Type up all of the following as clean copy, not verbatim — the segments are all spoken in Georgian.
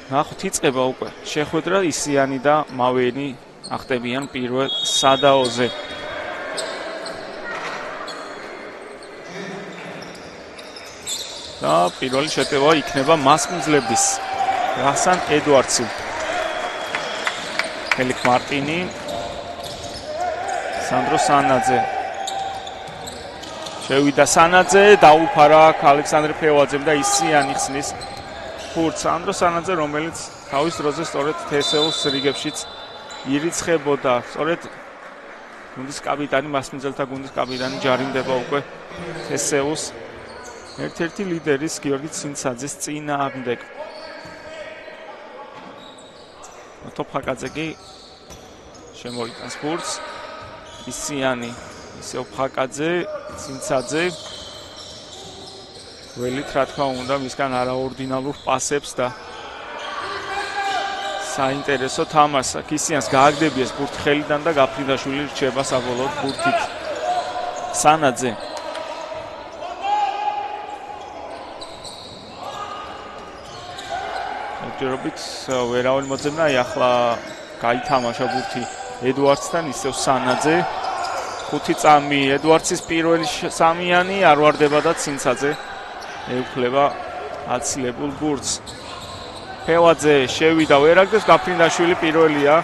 ნახოთ იწყება უკვე შეხვედრა ისიანი და მავეინი ახტებიან პირველ სადაოზე. და პირველი შეტევა იქნება მასმძლების რასან ედვარდსი. ელიქ მარტინი სანდრო სანაძე შევიდა სანაძე დაუფარა ალექსანდრე ფევაძემ და ისიანი ხსნის ფურტს სანდრო სანაძე რომელიც თავის დროზე სწორედ თესეულს რიგებშიც ირიცხებოდა სწორედ გუნდის კაპიტანი მასმძელთა გუნდის კაპიტანი ჯარიმდება უკვე თესეულს ერთ-ერთი ლიდერის გიორგი ცინცაძის წინააღმდეგ. თოფხაკაძე კი შემოიტანს ფურტს ისიანი ისევ ფაკაძე ცინცაძე ველით რა თქმა უნდა მისგან არაორდინალურ პასებს და საინტერესო თამაშს ისიანს გააგდებიეს ფურტ ხელიდან და გაფრინდაშვილი რჩება საბოლოოდ ფურტით. სანაძე ჯერობით ვერავინ მოძებნა ახლა გაითამაშა ფურტი ედვარდსთან ისევ სანაძე 5 წამი ედვარდსის პირველი სამიანი არ ვარდება და ცინცაძე ეუფლება აცილებულ ბურთს. ფევაძე შევიდა ვერაგდეს გაფრინდაშვილი პირველია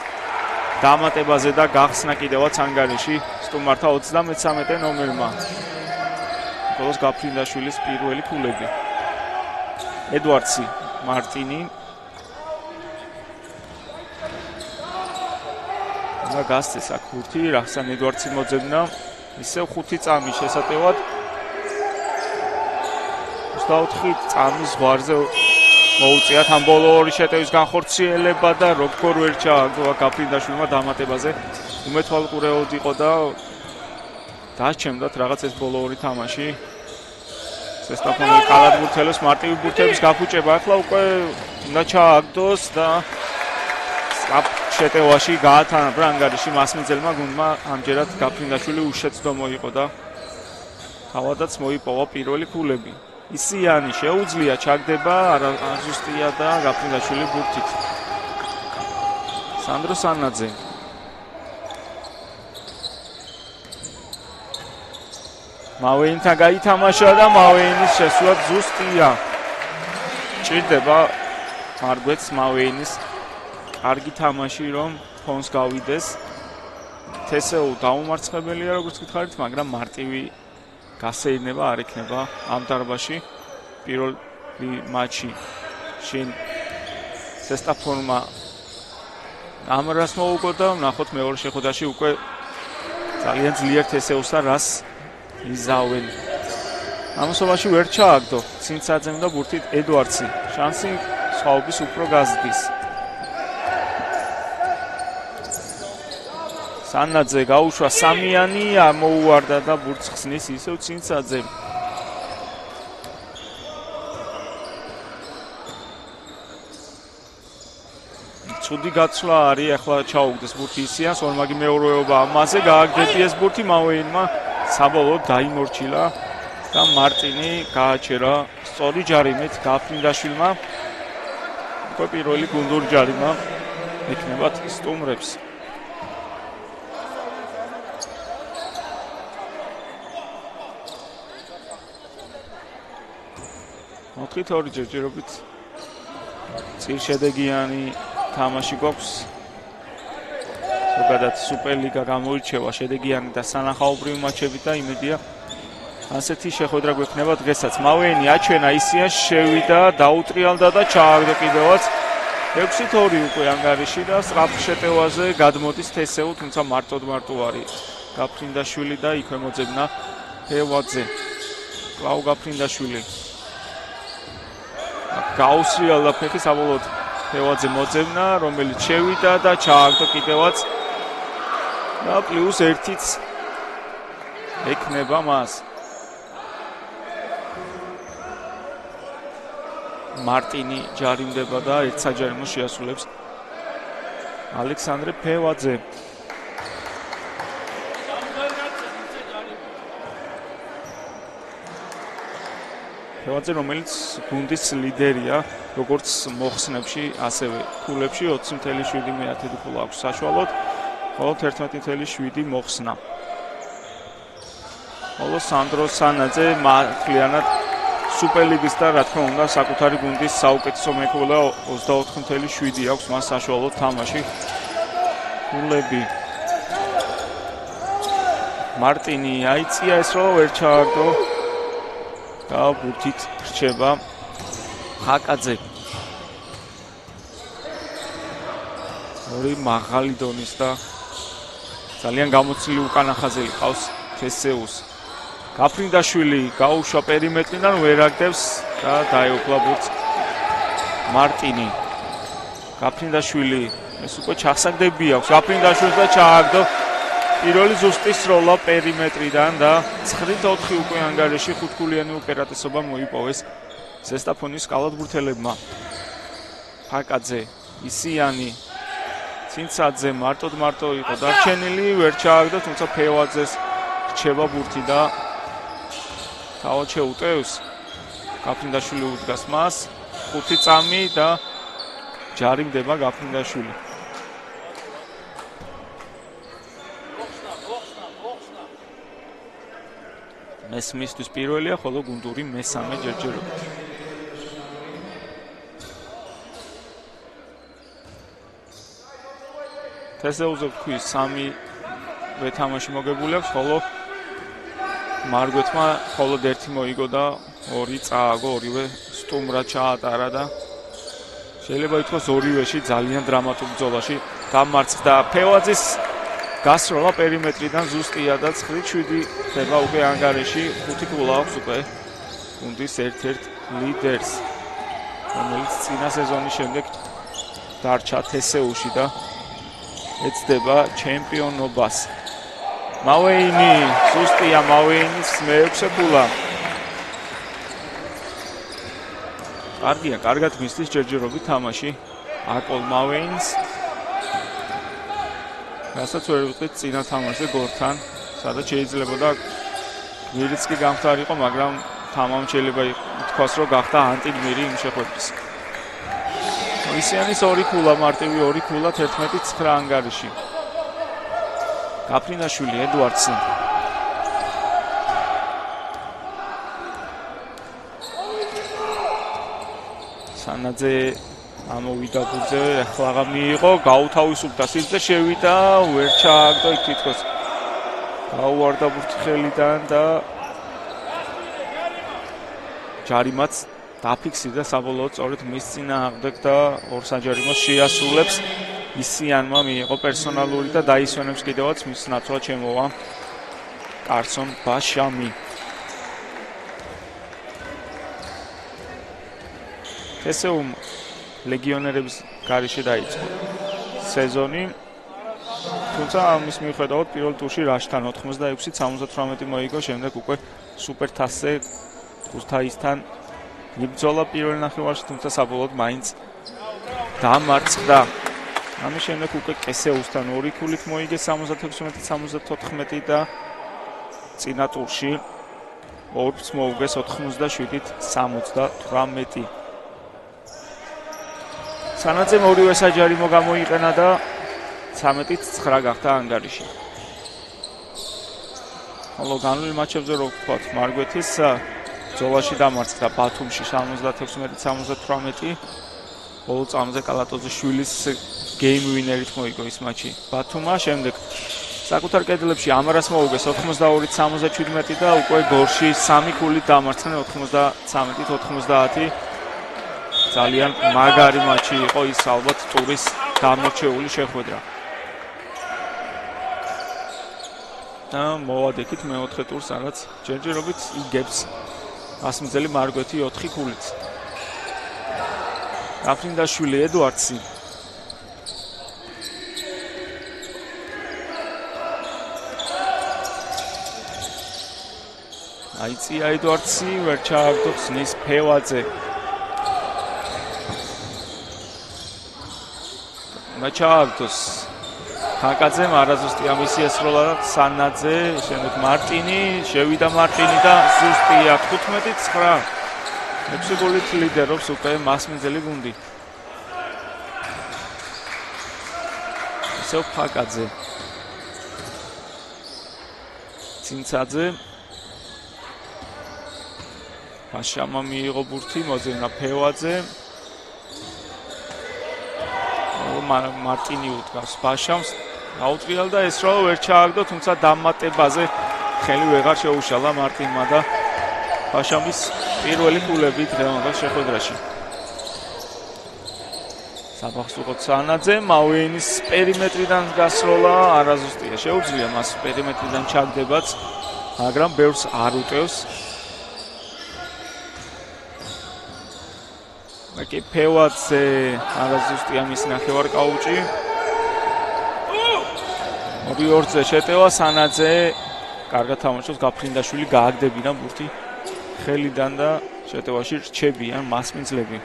დამატებაზე და გახსნა კიდევაც ანგარიში სტუმართა 33 ნომერმა. ბოლოს გაფრინდაშვილის პირველი ფულები. ედვარდსი მარტინი და გასცეს აქ ფურთი რახსან ედვარდსი მოძებნა ისევ 5 წამი შესატევად 24 წამის ზღვარზე მოუწიათ ამ ბოლო ორი შეტევის განხორციელება და როგორ ვერ ჩააგდო გაფრინდაშვილმა დამატებაზე უმეთვალყურეოდ იყო და დაჩემდათ რაღაც ეს ბოლო ორი თამაში სესტაფონი კალათბურთელოს მარტივი ბურთების გაფუჭება ახლა უკვე უნდა ჩააგდოს და შეტევაში გაათანაბრა ანგარიში მასმძელმა გუნდმა ამჯერად გაფრინდაშვილი უშეცდომო იყო და თავადაც მოიპოვა პირველი ფულები. ისიანი შეუძლია ჩაგდება არაზუსტია და გაფრინდაშვილი ბურთით. სანდრო სანაძე მავეინთან გაითამაშა და მავეინის შესვლა ზუსტია. ჭირდება მარგვეთს მავეინის კარგი თამაში რომ ფონს გავიდეს. თესეულ დაუმარცხებელია როგორც გითხარით, მაგრამ მარტივი გასეირნება არ იქნება ამ დარბაზში. პირველი მატჩი შენ სესტაფონმა ამრას მოუგო და ნახოთ მეორე შეხვედრაში უკვე ძალიან ძლიერ თესეულსა რას იზავენ. ამასობაში ვერ ჩააგდო ცინცაძემ და ბურთით ედვარდსი. შანსი სხვაობის უფრო გაზრდის. სანაძე გაუშვა სამიანი ამოუვარდა და ბურთს ხსნის ისევ ცინცაძე. ცუდი გაცვლა არის ახლა ჩაუგდეს ბურთი ისიანს ორმაგი მეორეობა ამაზე გააგდებიეს ბურთი მავეინმა საბოლოოდ დაიმორჩილა და მარტინი გააჩერა სწორი ჯარიმით გაფრინდაშვილმა. უკვე პირველი გუნდური ჯარიმა ექნებათ სტუმრებს. მოთხით ორი ჯერჯერობით წირშედეგიანი თამაში გვაქვს. ზოგადად სუპერლიგა გამოირჩევა შედეგიანი და სანახაობრივი მატჩებით და იმედია ასეთი შეხვედრა გვექნება დღესაც. მავეინი აჩვენა ისიანს შევიდა დაუტრიალდა და ჩააგდო კიდევაც 6-2 უკვე ანგარიში და სწრაფ შეტევაზე გადმოდის თესეულ, თუმცა მარტოდ არის გაფრინდაშვილი და იქვე მოძებნა ფევაძე. კлау გაფრინდაშვილი გაუსრიალდა ფეხი საბოლოოდ ფევაძე მოძებნა რომელიც შევიდა და ჩააგდო კიდევაც და პლუს 1-იც ექნება მას. მარტინი ჯარიმდება და ერთ საჯარიმოს შეასრულებს ალექსანდრე ფევაძე. ფევაძე რომელიც გუნდის ლიდერია როგორც მოხსნებში, ასევე ქულებში 20.7 ქულა აქვს საშუალოდ, ხოლო 11.7 მოხსნა. ხოლო სანდრო სანაძე მთლიანად სუპერლიგის და რა თქმა უნდა საკუთარი გუნდის საუკეთესო მეკოლა 24.7 აქვს მას საშუალოდ თამაში. ქულები მარტინი აიწია ეს რომ ვერ ჩააგდო და ბურთით რჩება ხაკაძე. ორი მაღალი დონის და ძალიან გამოცილი უკანახაზელი ყავს თესეუს. გაფრინდაშვილი გაუშვა პერიმეტრიდან ვერ აგდებს და დაეუფლა ბურთს მარტინი. გაფრინდაშვილი ეს უკვე ჩახსაგდები აქვს გაფრინდაშვილს და ჩააგდო პირველი ზუსტი სროლა პერიმეტრიდან და 9-4 უკვე ანგარიში ხუთქულიანი უპირატესობა მოიპოვეს ზესტაფონის კალათბურთელებმა. ხაკაძე, ისიანი, ცინცაძე მარტო იყო დარჩენილი, ვერ ჩააგდო, თუმცა ფევაძეს რჩება ბურთი და თავად შეუტევს. გაფრინდაშვილი უდგას მას, 5 წამი და ჯარიმდება გაფრინდაშვილი. მესმისთვის პირველია, ხოლო გუნდური მესამე ჯერჯერობით. თესეუზე ვთქვი 3 თამაში მოგებული აქვს, ხოლო მარგვეთმა მხოლოდ 1 მოიგო და 2 წააგო, ორივე სტუმრად ჩაატარა და შეიძლება ითქვას ორივეში ძალიან დრამატულ ბრძოლაში დამარცხდა. ფევაძის გასროლა პერიმეტრიდან ზუსტია და 9-7 ხდება უკვე ანგარიში, 5 ქულა აქვს უკვე გუნდის ერთ-ერთ ლიდერს, რომელიც წინა სეზონის შემდეგ დარჩა თესეუში და ეცდება ჩემპიონობას. მავეინი, ზუსტია მავეინის მე-6 ქულა. კარგია, კარგად მისდის ჯერჯერობით თამაში აკოლ მავეინს. რასაც ვერ ვიტყვით წინა თამაშზე გორთან, სადაც შეიძლებოდა გმირიც კი გამხდარიყო, მაგრამ თამამად შეიძლება ითქვას, რომ გახდა ანტიგმირი იმ შეხვედრის. ისიანის 2 ქულა, მარტივი 2 ქულა 11-9 ანგარიში. გაფრინდაშვილი, ედუარდსი. სანაძე ამოვიდა ბურთზე, ახლა მიიღო, გაუთავისუფლდა სიძე, შევიდა, ვერ ჩააგდო, იქ თითქოს გაუვარდა ბურთი ხელიდან და ჯარიმაც დაფიქსირდა საბოლოოდ სწორედ მის წინააღმდეგ და ორ საჯარიმოს შეასრულებს. ისიანმა მიიღო პერსონალური და დაისვენებს კიდევაც მის ნაცვლად შემოვა კარსონ ბაშამი. თესეუმ ლეგიონერების გარეშე დაიწყო სეზონი, თუმცა ამის მიუხედავად პირველ ტურში რაშთან 86-78 მოიგო, შემდეგ უკვე სუპერთასზე ქუთაისთან იბრძოლა პირველ ნახევარში, თუმცა საბოლოოდ მაინც დამარცხდა. ამის შემდეგ უკვე კესეუსთან 2 ქულით მოიგე 76-74 და წინა ტურში ორს მოუგეს 87-78. სანაძემ ორივე საჯარიმო გამოიყენა და 13-9 გახდა ანგარიში. ხოლო განვლილ მატჩებზე რო ვთქვათ, მარგვეთის ბრძოლაში დამარცხდა ბათუმში 76-78. ბოლო წამზე კალატოზიშვილის გეიმ ვინერით მოიგო ის მატჩი ბათუმმა, შემდეგ საკუთარ კედლებში ამარას მოუგეს 82-77 და უკვე გორში 3 ქულით დამარცხდნენ 93-90. ძალიან მაგარი მატჩი იყო ის, ალბათ ტურის დამორჩეული შეხვედრა. და მოვადექით მე-4 ტურს, სადაც ჯერჯერობით იგებს ასმძელი მარგვეთი 4 ქულით. გაფრინდაშვილი, ედუარდსი. აიწია ედუარდსი, ვერ ჩააგდო, ხსნის ფევაძე. ჩააგდოს ხაკაძემ, არაზუსტი ამისი ესროლა სანაძე, შემდეგ მარტინი, შევიდა მარტინი და ზუსტია 15-9. 6 გოლით ლიდერობს უკვე მასმინძელი გუნდი. ისევ ფაკაძე. ცინცაძე. ფაშამა მიიღო ბურთი, მოძებნა ფევაძე. მარტინი უდგავს ფაშამს. აუტრიალდა ეს რა ვერ ჩააგდო, თუმცა დამატებაზე ხელი ვეღარ შეუშალა მარტინმა და ფაშამის პირველი გოლები დღევანდელ შეხვედრაში. საფახსუღოთ სანაძე, მავეინის პერიმეტრიდან გასროლა არაზუსტია. შეუძლია მას პერიმეტრიდან ჩაგდებაც, მაგრამ ბევრს არ უტევს. კი ფევაძე არაზუსტია მის ნახევარკაუჭი. ორი-ორზე შეტევა სანაძე კარგად თამაშობს, გაფრინდაშვილი გააგდებინა ბურთი ხელიდან და შეტევაში რჩებიან მასმინძლები.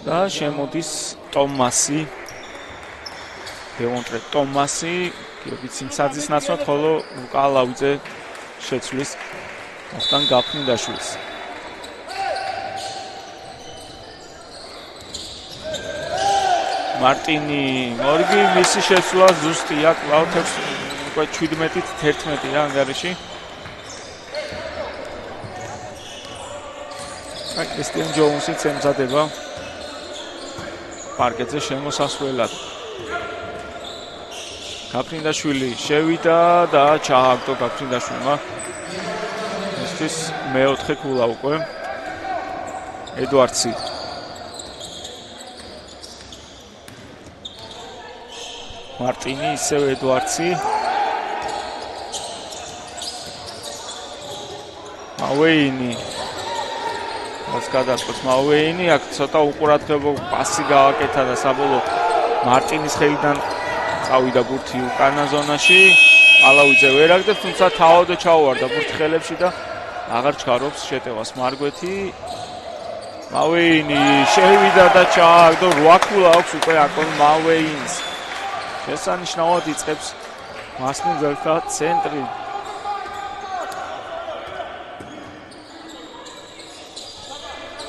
და შემოდის ტომასი. დევონტრე ტომასი, გიორგი ცინცაძის ნაცვლად, ხოლო ლუკალავიძე შეცვლის ოხტან გაფრინდაშვილს. მარტინი მორგი მისი შეცვლა ზუსტია, კვლავ 17-11 ანგარიში. კრისტიან ჯოუნსიც ემზადება პარკეტზე შემოსასვლელად. გაფრინდაშვილი შევიდა და ჩააგდო გაფრინდაშვილმა. მისთვის მეოთხე ქულა უკვე. ედვარდსი. მარტინი ისევ ედვარდსი. მავეინი. მას გადაწყვეტს მავეინი, აქ ცოტა უყურადღებო პასი გააკეთა და საბოლოოდ მარტინის ხელიდან წავიდა ბურთი უკანა ზონაში. ალავიძე ვერ აგდებს, თუმცა თავადო ჩაუვარდა ბურთი ხელებში და აღარ ჩქარობს შეტევას მარგვეთი. მავეინი შევიდა და ჩააგდო 8 ქულა აქვს უკვე აკონ მავეინს. შესანიშნავად იწყებს მასმინძელთა ცენტრი.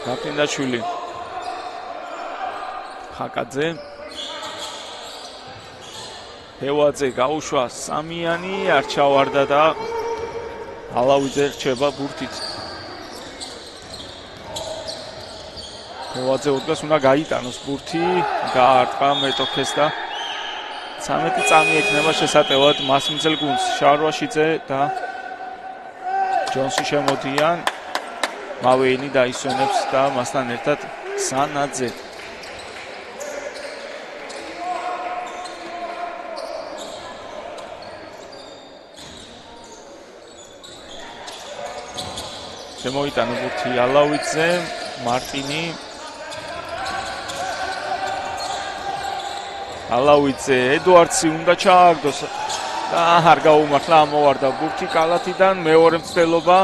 გაფრინდაშვილი. ხაკაძე. ფევაძე გაუშვა სამიანი, არ ჩავარდა და ალავიძე რჩება ბურთით. ფევაძე უდგას, უნდა გაიტანოს ბურთი, გაარტყა მეტოქეს და 13 წამი ექნება შესატევად მასმინძელ გუნდს. შარვაშიძე და ჯონსი შემოდიან. მავეინი დაისვენებს და მასთან ერთად სანაძე. შემოიტანა ბურთი ალავიძე, მარტინი. ალავიძე, ედვარდსი უნდა ჩააგდოს და არ გაუმართლა, ამოვარდა ბურთი კალათიდან, მეორე მცდელობა.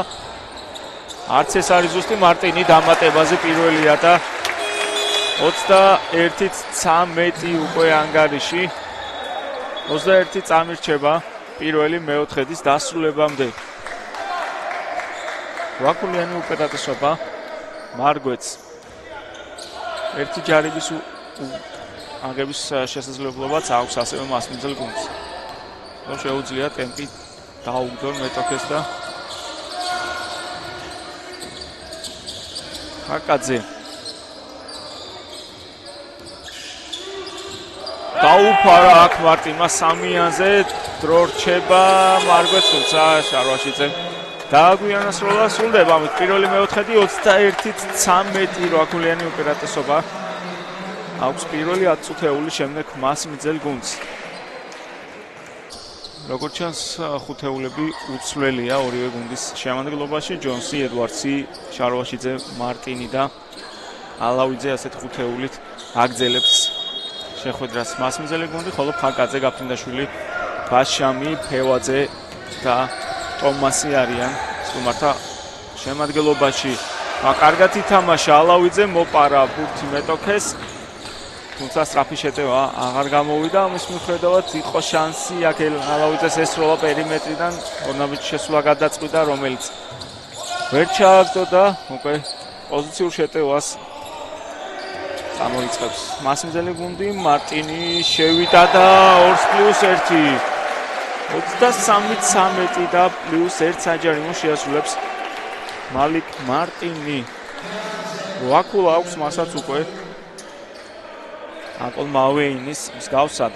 არც ეს არის ზუსტი, მარტინი დამატებაზე პირველია და 21-13 უკვე ანგარიში. 21 წამი რჩება პირველი მეოთხედის დასრულებამდე. ვაკულიანი უპირატესობა მარგვეთს. ერთი ჯარების აგების შესაძლებლობაც აქვს ასევე მასმინძელ გუნდს. შეუძლია ტემპი დაუგდონ მეტოქეს და ხაკაძე. დაუფარა აქ მარტინმა სამიანზე, დრო რჩება მარგვეთს, თუმცა შარვაშიძე დააგვიანასროლა. სრულდება ამით პირველი მეოთხედი 21-13 რვაქულიანი უპირატესობა აქვს პირველი 10 წუთეული შემდეგ მასმინძელ გუნდს. როგორც ჩანს, ხუთეულები უცვლელია ორივე გუნდის შემადგენლობაში. ჯონსი, ედვარდსი, შარვაშიძე, მარტინი და ალავიძე ასეთ ხუთეულით აგრძელებს შეხვედრას მასმინძელი გუნდი, ხოლო ხაკაძე, გაფრინდაშვილი, ფაშამი, ფევაძე და ტომასი არიან სტუმართა შემადგენლობაში. კარგად ითამაშა ალავიძე, მოპარა ბურთი მეტოქეს თუმცა სწრაფი შეტევა აღარ გამოვიდა, ამის მიუხედავად იყო შანსი აქ ალავიძეს ესროლა პერიმეტრიდან, ორნამენტში შესვლა გადაწყვიტა, რომელიც ვერ ჩააგდო და უკვე პოზიციურ შეტევას წამოიწყებს. მასმძელი გუნდი მარტინი შევიდა და 2+1. 23-13 და +1 საჯარიმო შეასრულებს მალიკ მარტინი. ვაკულა აქვს მასაც უკვე აკოლ მავეინის მსგავსად.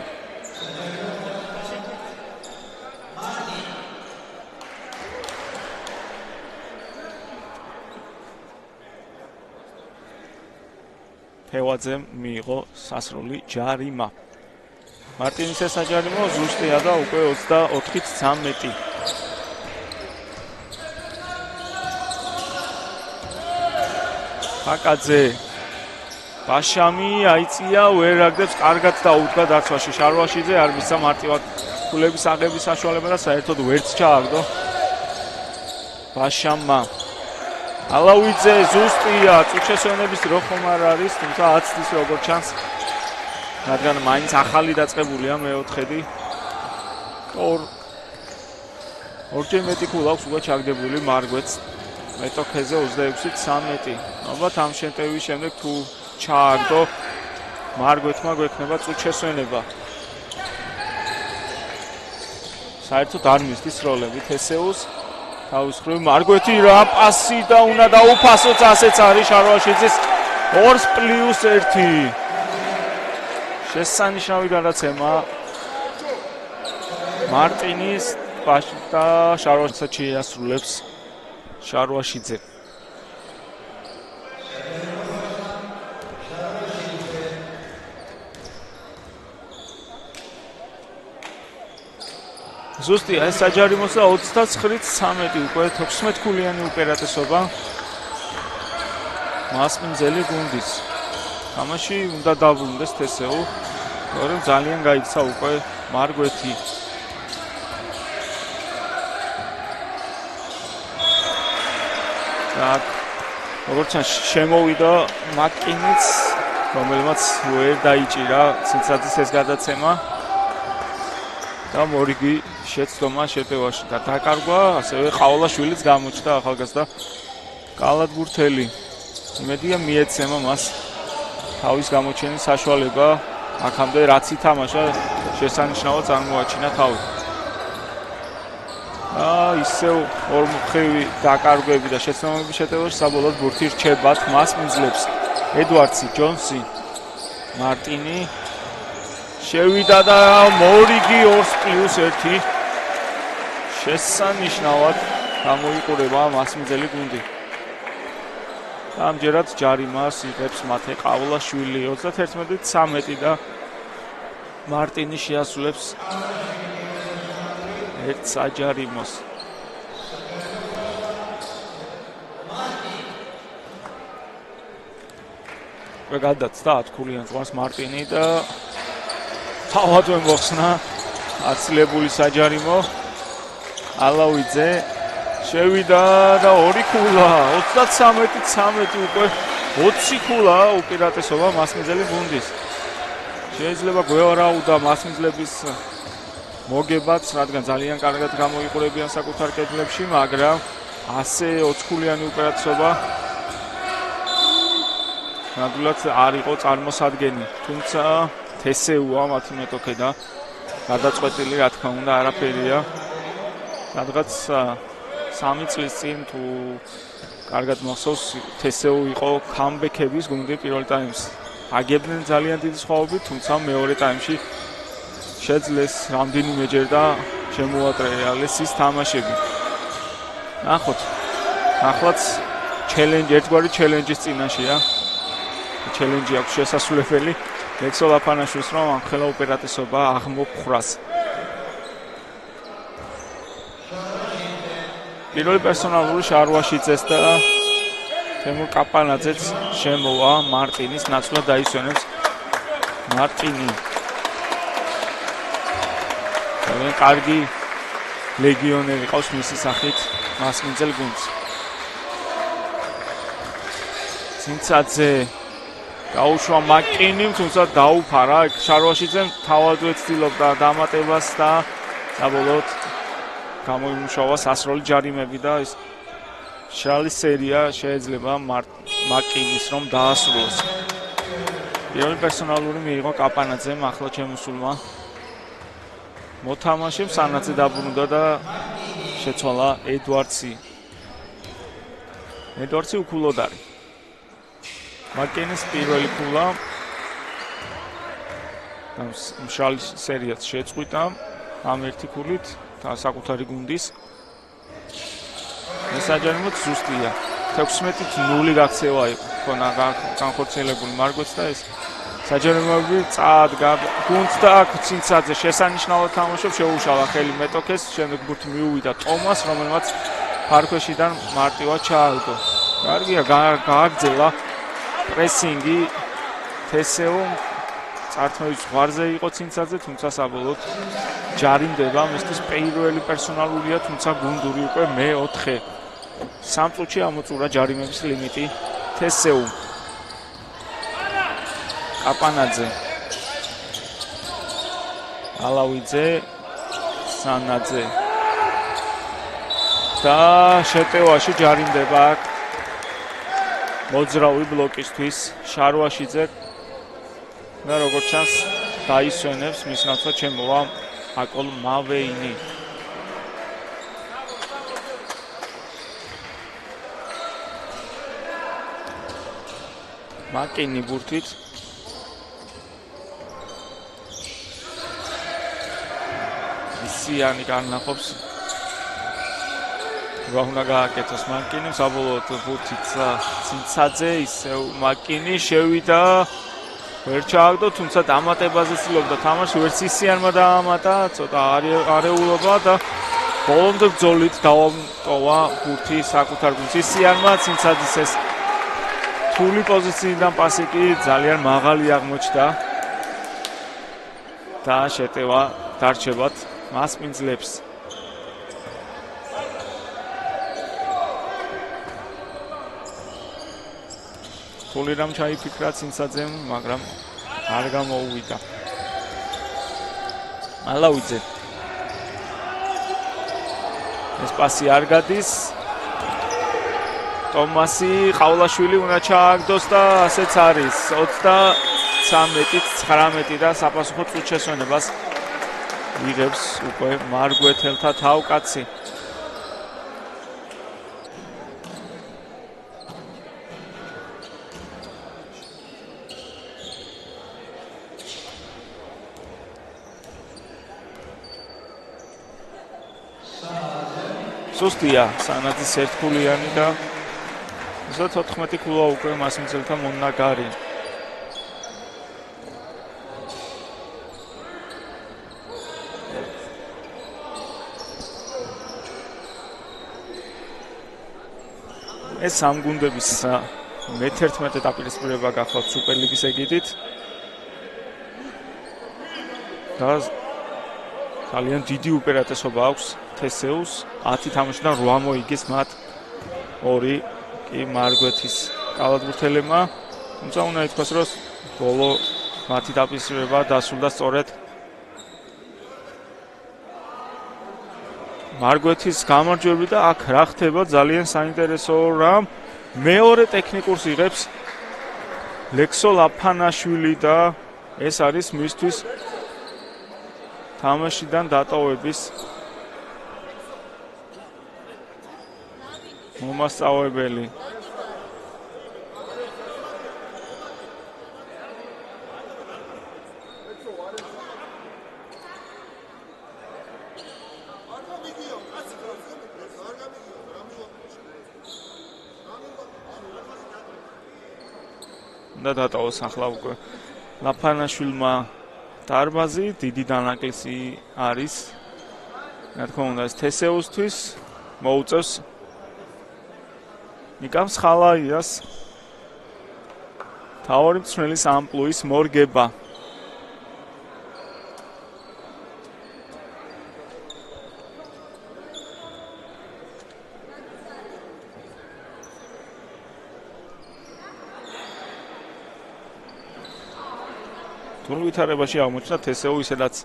ფევაძემ მიიღო სასრული ჯარიმა. მარტინის ეს საჯარიმო ზუსტია და უკვე 24-13. ხაკაძე ბაშამი აიწია, ვერ აგდებს, კარგად დაუდგა დაცვაში. შარვაშიძე არ მისცა მარტივად ქულების აღების საშუალება და საერთოდ ვერც ჩააგდო ბაშამმა. ალავიძე ზუსტია, წუთშესვენების დრო ხომ არ არის, თუმცა აცდის როგორ ჩანს, რადგან მაინც ახალი დაწყებულია მეოთხედი. ორჯერ მეტი ქულა აქვს უკვე ჩაგდებული მარგვეთს. მეტოქეზე 26-13. ალბათ ამ შეტევის შემდეგ თუ ჩააგდო მარგვეთმა გვექნება წუთშესვენება. საერთოდ არ მისდის როლები თესეუს. თავის მხრივ მარგვეთი რა პასი და უნდა დაუფასოს, ასეც არის შარვაშიძის 2+1. შესანიშნავი გადაცემა მარტინის და შარვაშიძე შეასრულებს შარვაშიძე. ზუსტია ეს საჯარიმოსა 29-13 უკვე 16 ქულიანი უპირატესობა მასპინძელი გუნდის. თამაში უნდა დაბრუნდეს თესეუ, მაგრამ ძალიან გაიქცა უკვე მარგვეთი. так, როგორც შემოვიდა მაკინიც, რომელმაც ვერ დაიჭირა ცინცაძის ეს გადაცემა. და მორიგი შეცდომა შეტევაში და დაკარგვა, ასევე ყავლაშვილიც გამოჩნდა ახალგაზრდა კალათბურთელი. იმედია მიეცემა მას თავის გამოჩენის საშუალება, აქამდე რაც ითამაშა შესანიშნავად წარმოაჩინა თავი. ისევ ორმხრივი დაკარგვები და შეცდომების შეტევაში საბოლოოდ ბურთი რჩებათ მას მიძლებს ედვარდსი, ჯონსი, მარტინი. შევიდა და მორიგი 2+1. შესანიშნავად გამოიყურება მასმძელი გუნდი. ამჯერად ჯარიმას იღებს მათე ყავლაშვილი 31-13 და მარტინი შეასრულებს ერთ საჯარიმოს. გადაცდა 10 ქულიან ზღვარს მარტინი და თავად მოხსნა აცილებული საჯარიმო. ალავიძე შევიდა და 2 ქულა 33-13 უკვე 20 ქულა უპირატესობა მასმძელი გუნდის. შეიძლება გვევარაუდა მასმძლების მოგებაც, რადგან ძალიან კარგად გამოიყურებიან საკუთარ კედლებში, მაგრამ ასე 20 ქულიანი უპირატესობა ნამდვილად არ იყო წარმოსადგენი. თუმცა თესეუა მათი მეტოქე და გადაწყვეტილი რა თქმა უნდა არაფერია. რადგან 3 წლის წინ თუ კარგად მახსოვს, თესეუ იყო კამბექების გუნდი პირველ ტაიმს. აგებდნენ ძალიან დიდი სხვაობით, თუმცა მეორე ტაიმში შეძლეს რამდენიმეჯერ და შემოატრიალეს ის თამაშები. ნახოთ. ახლაც ერთგვარი ჩელენჯის წინაშეა. ჩელენჯი აქვს შესასრულებელი. ლექსო ლაფანაშვილს რომ ამ ხელა უპირატესობა აღმოფხრას. პირველი პერსონალური შარვაშიძეს და თემურ კაპანაძეც შემოვა მარტინის ნაცვლად დაისვენებს მარტინი. ძალიან კარგი ლეგიონერი ყავს მისი სახით მასმინძელ გუნდს. ცინცაძე დაუშვა მაკინიმ, თუმცა დაუფარა. შარვაშიძემ თავად ვეცდილობდა დამატებას და საბოლოოდ გამოიმუშავა სასროლი ჯარიმები და ეს მშრალი სერია შეიძლება მაკინის რომ დაასრულოს. პირველი პერსონალური მიიღო კაპანაძემ, ახლა შემოსულმა მოთამაშემ სანაცე დაბრუნდა და შეცვალა ედვარდსი. ედვარდსი უქულოდ არის. მაკინის პირველი ქულა მშრალი სერიაც შეწყვიტა ამ ერთი ქულით და საკუთარი გუნდის მესაჯერიმოდ ზუსტია. 16-0 გაქცევა იყო ქონა განხორციელებული მარგვეც და ეს საჯერიმოები წაადგა გუნდს და აქ ცინცაძე შესანიშნავად თამაშობს, შეუშალა ხელი მეტოქეს, შემდეგ გუნდს მიუვიდა ტომას, რომელმაც ფარქვეშიდან მარტივად ჩააგდო. კარგია, გააგრძელა პრესინგი თესეო წარქმევის ზღვარზე იყო ცინცაძე, თუმცა საბოლოოდ ჯარიმდება, მისთვის პირველი პერსონალურია, თუმცა გუნდური უკვე მე-4. 3 წუთში ამოწურა ჯარიმების ლიმიტი თესეუმ. კაპანაძე, ალავიძე, სანაძე და შეტევაში ჯარიმდება აქ მოძრავი ბლოკისთვის შარვაშიძე და როგორც ჩანს დაისვენებს მის ნაცვლად შემოვა აკოლ მავეინი. მაკინი ბურთით ისიანი განახობს რა უნდა გააკეთოს მაკინი საბოლოოდ ბურთით ცინცაძე ისევ მაკინი შევიდა ვერ ჩააგდო თუმცა დამატებაზე ცდილობდა თამაში ვერც ისიანმა დაამატა ცოტა არეულობა და ბოლომდე ბრძოლით დაამტოვა ბურთი საკუთარ გუნდს ისიანმა ცინცაძის ეს თული პოზიციიდან პასი კი ძალიან მაღალი აღმოჩნდა და შეტევა დარჩებათ მასპინძლებს. თული რამ ჩაიფიქრა ცინცაძემ, მაგრამ არ გამოუვიდა. ალავიძე. ეს პასი არ გადის. ტომასი ყავლაშვილი უნდა ჩააგდოს და ასეც არის 23-19 და საფასუხო წუთის შესვენებას იღებს უკვე მარგვეთელთა თავკაცი. სუსტია სანაძის ერთგულიანი და 14 ქულა უკვე მასმცელთა მონაგარი. ეს სამ გუნდების მე-11 დაპირისპირება გახლავთ სუპერლიგის ეგიდით. და ძალიან დიდი უპირატესობა აქვს თესეუს 10 თამაშიდან 8 მოიგეს მათ 2 კი მარგვეთის კალათბურთელებმა, თუმცა უნდა ითქვას, რომ ბოლო მათი დაპირისპირება დასრულდა სწორედ მარგვეთის გამარჯვებით და აქ რა ხდება ძალიან საინტერესო რამ მეორე ტექნიკურს იღებს ლექსო ლაფანაშვილი და ეს არის მისთვის თამაშიდან დატოვების მომასწავლებელი. და დატოვოს ახლა უკვე ლაფანაშვილმა დარბაზი, დიდი დანაკლისი არის. რა თქმა უნდა, ეს თესეუსთვის მოუწევს ნიკამ ხალაიას თავარი მწვრთნელის ამპლუის მორგება. თულ ვითარებაში აღმოჩნდა თესეუ ისედაც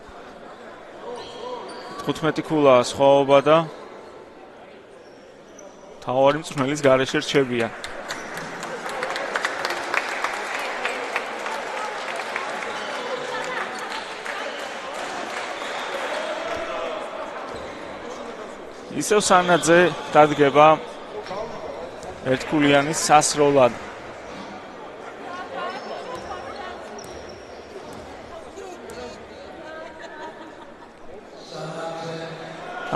15 ქულაა სხვაობა და თავარი მწვრთნელის გარეშე რჩებიან. ისევ სანაძე დადგება ერთქულიანის სასროლად.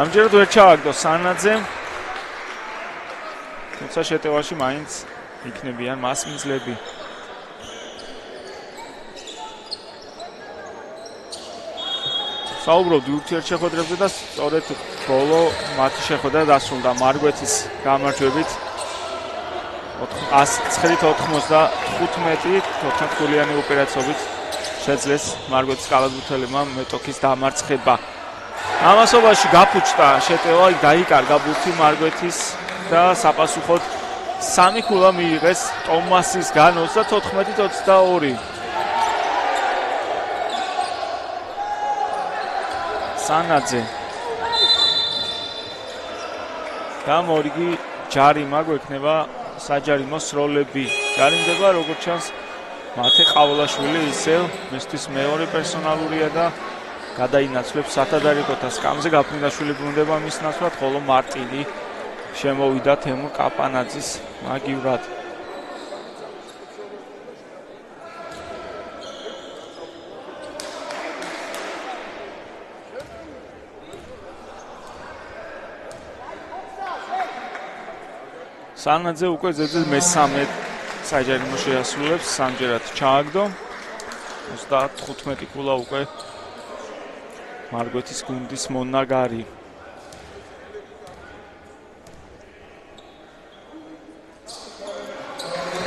ამჯერად ვერ ჩააგდო სანაძემ, თუმცა შეტევაში მაინც იქნებიან მასმძლები. საუბრობდი ურთიერთშეხვედრებზე და სწორედ ბოლო მათი შეხვედრა დასრულდა მარგვეთის გამარჯვებით 109-95 14-ქულიანი უპირატესობით შეძლეს მარგვეთის კალათბურთელებმა მეტოქის დამარცხება. ამასობაში გაფუჭდა შეტევა, დაიკარგა ბურთი მარგვეთის და საპასუხოდ 3 ქულა მიიღეს ტომასისგან 34-22. სანაძე და მორიგი ჯარიმა გვექნება საჯარიმო სროლები. ჯარიმდება როგორც ჩანს მათე ყავლაშვილი ისევ მისთვის მეორე პერსონალურია და გადაინაცვლებს სათადარიგოთა სკამზე გაფრინდაშვილი ბრუნდება მის ნაცვლად, ხოლო მარტინი შემოვიდა თემურ კაპანაძის მაგივრად. სანაძე უკვე ზედიზედ მესამე საჯარიმო შეასრულებს, სამჯერად ჩააგდო. 35 ქულა უკვე მარგვეთის გუნდის მონაგარი.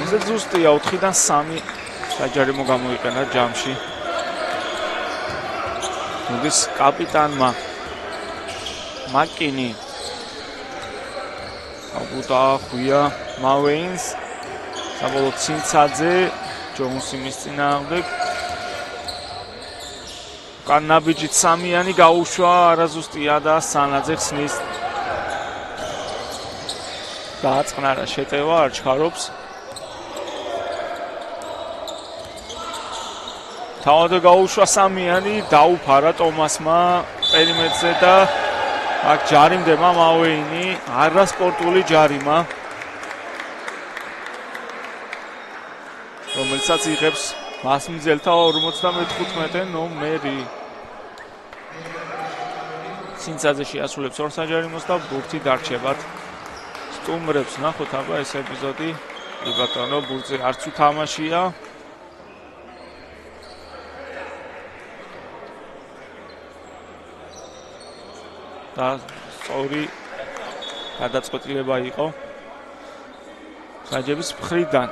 ისე ზუსტია 4-დან 3 საჯარიმო გამოიყენა ჯამში. გუნდის კაპიტანმა მაკინი აბუტა ხვია მავეინს საბოლოოდ ცინცაძე ჯონსი მის წინააღმდეგ კანაბიჯით სამიანი გაუშვა არაზუსტია და სანაძე ხსნის დააწყნარა შეტევა არ ჩქარობს თავადო გაუშვა სამიანი დაუფარა ტომასმა პერიმეტრზე და აქ ჯარიმდება მავეინი არასპორტული ჯარიმა რომელსაც იღებს მასმძელთა 55 ნომერი. ცინცაძე შეასრულებს ორ საჯარიმოს და ბურთი დარჩებათ სტუმრებს. ნახოთ აბა ეს ეპიზოდი. კი ბატონო, ბურთზე არც უთამაშია. და სწორი გადაწყვეტილება იყო საჯების მხრიდან.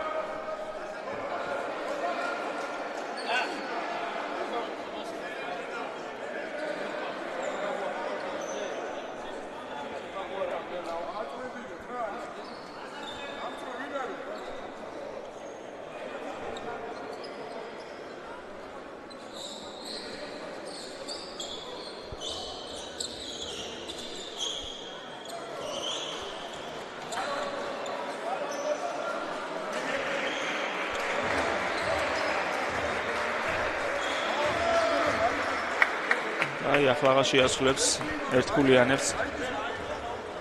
აი ახლა შეასრულებს ერთქულიანებს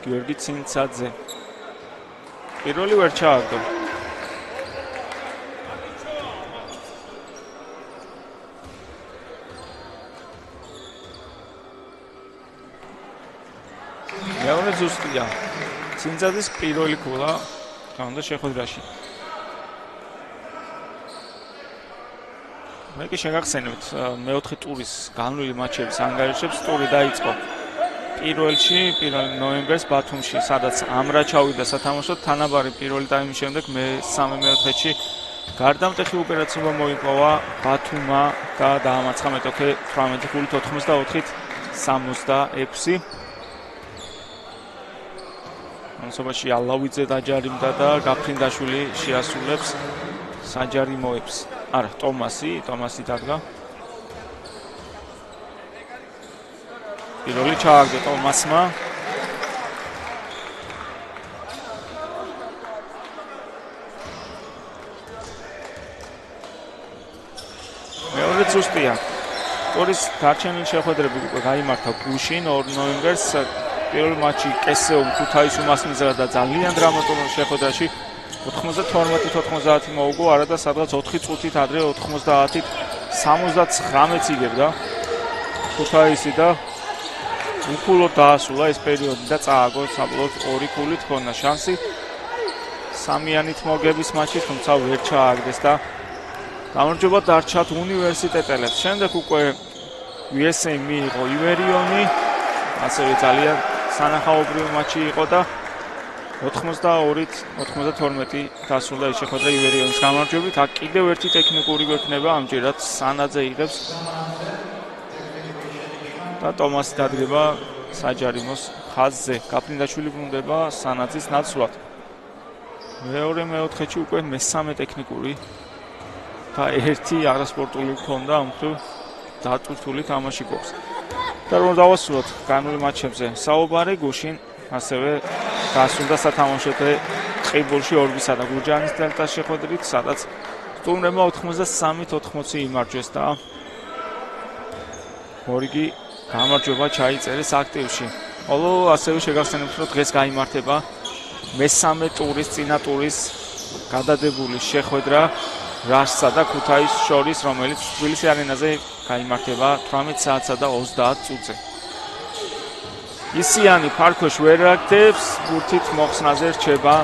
გიორგი ცინცაძე. პირველი ვერ ჩააგდო. მეორე ზუსტია. ცინცაძის პირველი ქულა გამდო შეხვედრაში. მე კი შეგახსენებთ მეოთხე ტურის განვლილი მაჩების ანგარიშებს ტური დაიწყო პირველში 1 ნოემბერს ბათუმში, სადაც ამრა ჩავიდა სათამაშოდ, თანაბარი პირველი ტაიმის შემდეგ მე-3 მეოთხედში გარდამტეხი უპირატესობა მოიპოვა ბათუმმა და დაამარცხა მეტოქე 18 ქულით 84-66. ამასობაში ალავიძე დაჯარიმდა და გაფრინდაშვილი შეასრულებს საჯარიმოებს. არა, ტომასი დადგა. პირველი ჩააგდო ტომასმა. მეორე ზუსტია. ტურის დარჩენილი შეხვედრები უკვე გაიმართა გუშინ 2 ნოემბერს. პირველი მატჩი კესეუმ ქუთაისում მასმიზრა და ძალიან დრამატულ შეხვედრაში 92-90 მოუგო, არადა სადღაც 4 წუთით ადრე 90-ით 79-ს იგებდა ქუთაისი და უკულოდ დაასრულა ეს პერიოდი და წააგო საბოლოოდ 2 ქულით ჰქონდა შანსი 3-იანით მოგების მატჩი, თუმცა ვერ ჩააგდეს და გამარჯვება დარჩათ უნივერსიტეტელებს. შემდეგ უკვე USM მიიღო ივერიონი, ასევე ძალიან სანახაობრივი მატჩი იყო და 92-92 დასრულდა ეს შეხვედრა ივერიონის გამარჯვებით. აქ კიდევ ერთი ტექნიკური გვექნება, ამჯერად სანაძე იღებს და ტომასი დადგება საჯარიმოს ხაზზე. გაფრინდაშვილი ბრუნდება სანაძის ნაცვლად. მეორე მეოთხედში უკვე მესამე ტექნიკური და ერთი არასპორტული ჰქონდა, ამიტომ დატვირთული თამაში გვაქვს. და რომ დავასრულოთ განული მატჩებზე საუბარი, გუშინ ასევე დასრულდა სათამაშოთე ყიბულში ორბისა და გურჯაანის დელტას შეხვედრით, სადაც სტუმრებმა 93-80 იმარჯვეს და მორიგი გამარჯვება ჩაიწერეს აქტივში. ხოლო ასევე შეგახსენებთ, რომ დღეს გაიმართება მესამე ტურის წინა ტურის გადადებული შეხვედრა რაშსა და ქუთაისს შორის, რომელიც თბილისის არენაზე გაიმართება 18 საათსა და 30 წუთზე. ისიანი ფარქოშ ვერ აქტებს, ბურთით მოხსნაზე რჩება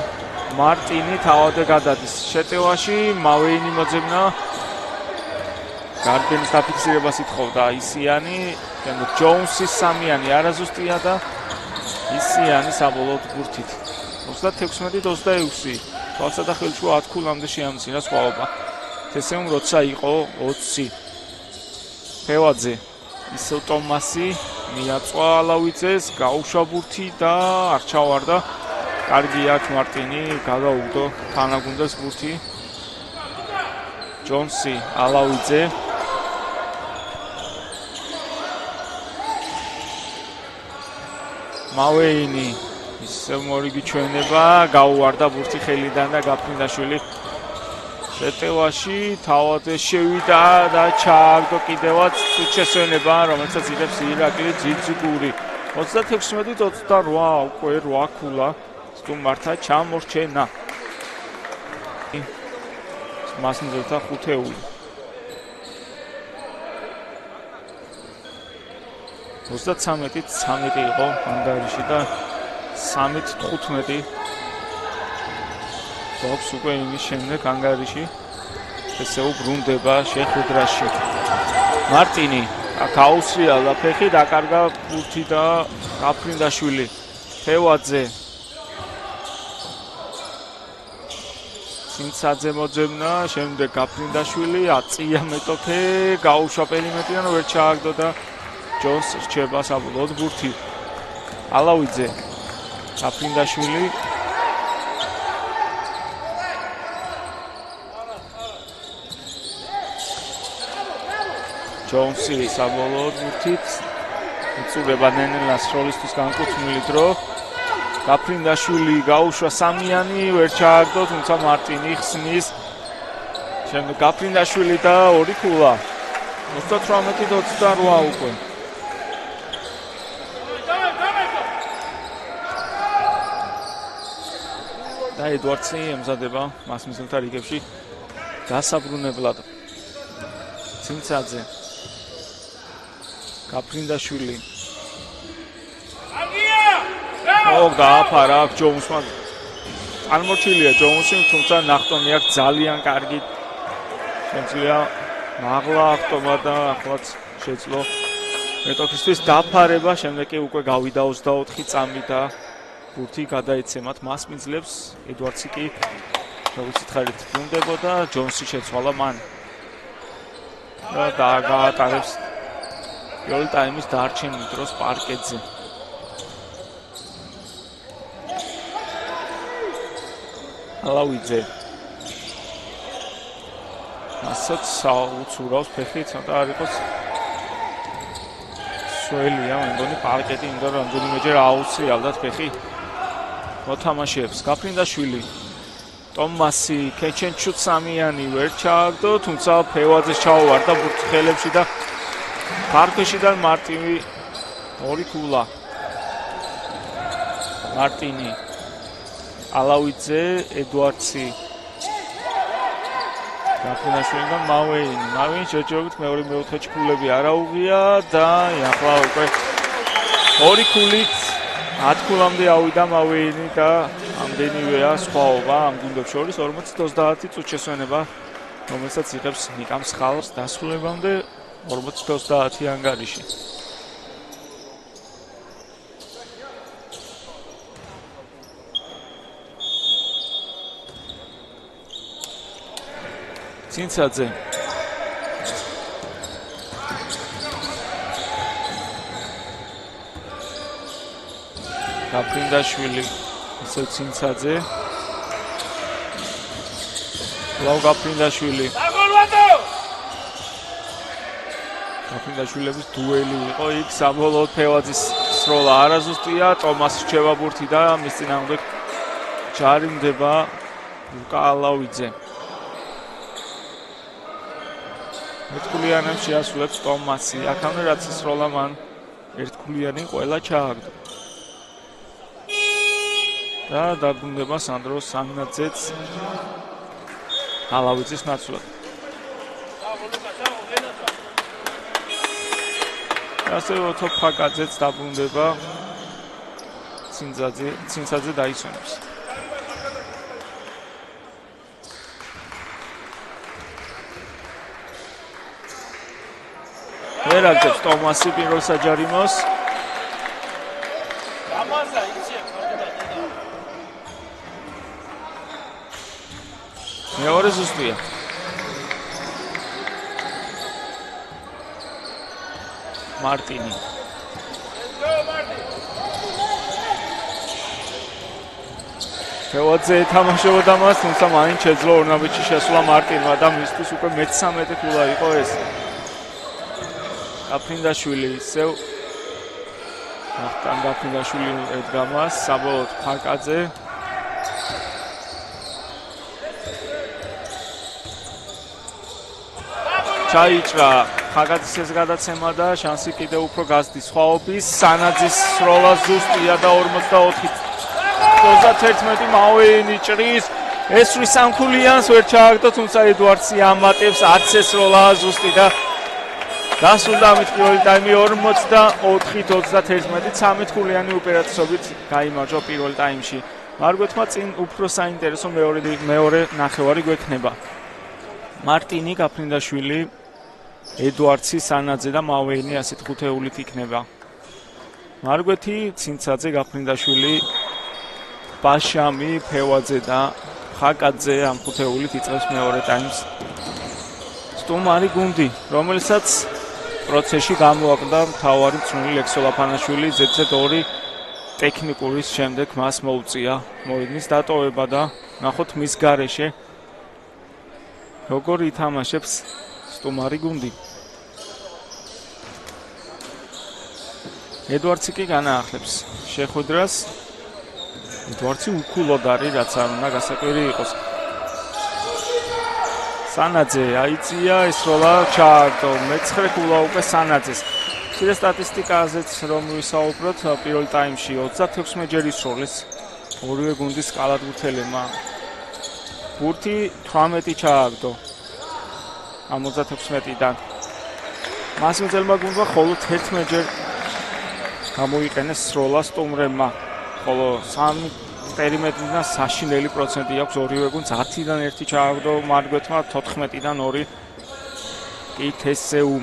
მარტინი, თავადე გადადის შეტევაში, მავეინი მოძებნა. გარდენის დაფიქსირებას ითხოვდა ისიანი, შემდეგ ჯოუნსის სამიანი არაზუსტია და ისიანი საბოლოოდ ბურთით 36-26 თვალსა და ხელშუა 10 ქულამდე შეამცირა სხვაობა. თესეუმ როცა იყო 20 ფევაძე ისევ ტომასი მიაწვა ალავიძეს, გაუშვა ბურთი და არ ჩავარდა. კარგი აქ მარტინი გადაუგდო თანაგუნდელს ბურთი. ჯონსი, ალავიძე. მავეინი ისევ მორიგი ჩვენება, გაუვარდა ბურთი ხელიდან და გაფრინდაშვილი შეტევაში თავადე შევიდა და ჩააგდო კიდევაც შეცვენება, რომელსაც იღებს ირაკლი ძიძგური. 36-28 უკვე 8 ქულა სტუმართა ჩამორჩენა. მასმიზერთა ხუთეული. 33-13 იყო ანგარიში და 3-15 გვაქვს უკვე იმის შემდეგ ანგარიში. ესე უბრუნდება შეხვედრაში. მარტინი აქ აუსრიალა ფეხი, დაკარგა ბურთი და გაფრინდაშვილი. ფევაძე. სინცაძე მოძებნა, შემდეგ გაფრინდაშვილი, აწია მეტოქე, გაუშვა პერიმეტრიდან, ვერ ჩააგდო და ჯონს რჩება საბოლოოდ ბურთი. ალავიძე. გაფრინდაშვილი. ჯონსი საბოლოოდ ბურთით იწურება ნენელას როლისთვის განკუთვნილი დრო. გაფრინდაშვილი გაუშვა სამიანი, ვერ ჩააგდო, თუმცა მარტინი ხსნის. შემდეგ გაფრინდაშვილი და 2 ქულა. 38-28 უკვე. და ედვარდსი ემზადება მასმიზელთა რიგებში დასაბრუნებლად. ცინცაძე. გაფრინდაშვილი. გააფარა აქ ჯოუნსმა. წარმორჩილია ჯოუნსი, თუმცა ნახტომი აქ ძალიან კარგი. შემიძლია მაღლა ახტომა და ახლაც შეძლო მეტოქისთვის დაფარება, შემდეგ კი უკვე გავიდა 24 წამი და ბურთი გადაეცემათ მასმიძლებს. ედვარდსი კი როგორც ითხარით ბრუნდებოდა, ჯონსი შეცვალა მან. და გაატარებს პირველი ტაიმის დარჩენილ დროს პარკეტზე. ალავიძე. ასაც უცურავს ფეხი, ცოტა არ იყოს სველია, მე მგონი პარკეტი უნდა რამდენიმეჯერ აუცილებლად ფეხი მოთამაშეებს. გაფრინდაშვილი, ტომასი, კეჩენჩუ სამიანი ვერ ჩააგდო, თუმცა ფევაძეს ჩაუვარდა ბურთხელებში და ფარქეშიდან მარტინი ორი ქულა. მარტინი, ალავიძე, ედუარდსი. გაფრინდაშვილიდან მავეინი შეჯერებით მეორე მეოთხედში ქულები არ აუღია და ახლა უკვე ორი ქულით 10 ქულამდე ავიდა მავეინი და ამდენივეა სხვაობა ამ გუნდებს შორის 40-30 წუთშესვენება, რომელსაც იღებს ნიკამ სხალოს დასრულებამდე 40-30 ანგარიში. ცინცაძე გაფრინდაშვილი ისევ ცინცაძე ლავ გაფრინდაშვილი გაფრინდაშვილების დუელი იყო იქ საბოლოოდ ფევაძის სროლა არაზუსტია ტომასი რჩება ბურთი და მის წინააღმდეგ ჩარიმდება ლუკა ალავიძე ერთქულიანებს შეასრულებს ტომასი აქამდე რაც სროლა მან ერთქულიანი ყველა ჩააგდო და დაბრუნდება სანდრო სანაძეც ალავიძის ნაცვლად. ასევე ოთო ფაკაძეც დაბრუნდება ცინცაძე დაისვენებს. ვერ აგებს ტომასი პირველ საჯარიმოს. მეორე ზუსტია. მარტინი. ფევაძე თამაშობდა მას, თუმცა მაინც შეძლო ორნაბეჭი შესვლა მარტინმა და მისთვის უკვე მე-13 ქულა იყო ეს. გაფრინდაშვილი ისევ ახთან გაფრინდაშვილი ედგა მას, საბოლოოდ ფაკაძე. ჩაიჭრა ფაკაძის ეს გადაცემა და შანსი კიდევ უფრო გასდის სხვაობის. სანაძის სროლა ზუსტია და 44-31 მავეინი ჭრის. ესვრი სამქულიანს ვერ ჩააგდო, თუმცა ედუარდსი ამატებს 10 სროლაა ზუსტი და დასრულდა ამით პირველი ტაიმი 44-31 13 ქულიანი უპირატესობით გაიმარჯვა პირველ ტაიმში. მარგვეთმა წინ უფრო საინტერესო მეორე ნახევარი გვექნება. მარტინი, გაფრინდაშვილი, ედუარდსი, სანაძე და მავეინი ასეთ ხუთეულით იქნება. მარგვეთი, ცინცაძე, გაფრინდაშვილი, ბაშამი, ფევაძე და ხაკაძე ამ ხუთეულით იწყებს მეორე ტაიმს. სტუმარი გუნდი, რომელსაც პროცესში გამოაკლდა მთავარი მწვრთნელი ლექსოლაფანაშვილი, ZZ2 ტექნიკურის შემდეგ მას მოუწია მოედნის დატოვება და ნახოთ მის გარეშე როგორ ითამაშებს სტუმარი გუნდი. ედუარდსი კი განაახლებს შეხვედრას. ედუარდსი უკულოდ არის, რაც არ უნდა გასაკვირი იყოს. სანაძე აიწია ეს როლა ჩააგდო. მე-9 ქულა უკვე სანაძეს. მცირე სტატისტიკაზეც რომ ვისაუბროთ, პირველ ტაიმში 36 ჯერ ისროლეს ორივე გუნდის კალათბურთელებმა. ბურთი 18 ჩააგდო. 66-დან. მასმეძელმა გუნდმა მხოლოდ 11 ჯერ გამოიყენეს სროლა სტუმრებმა. ხოლო 3 პერიმეტრიდან საშინელი პროცენტი აქვს ორივე გუნდს. 10-დან 1 ჩააგდო მარგვეთმა, 14-დან 2 კი თესეუ.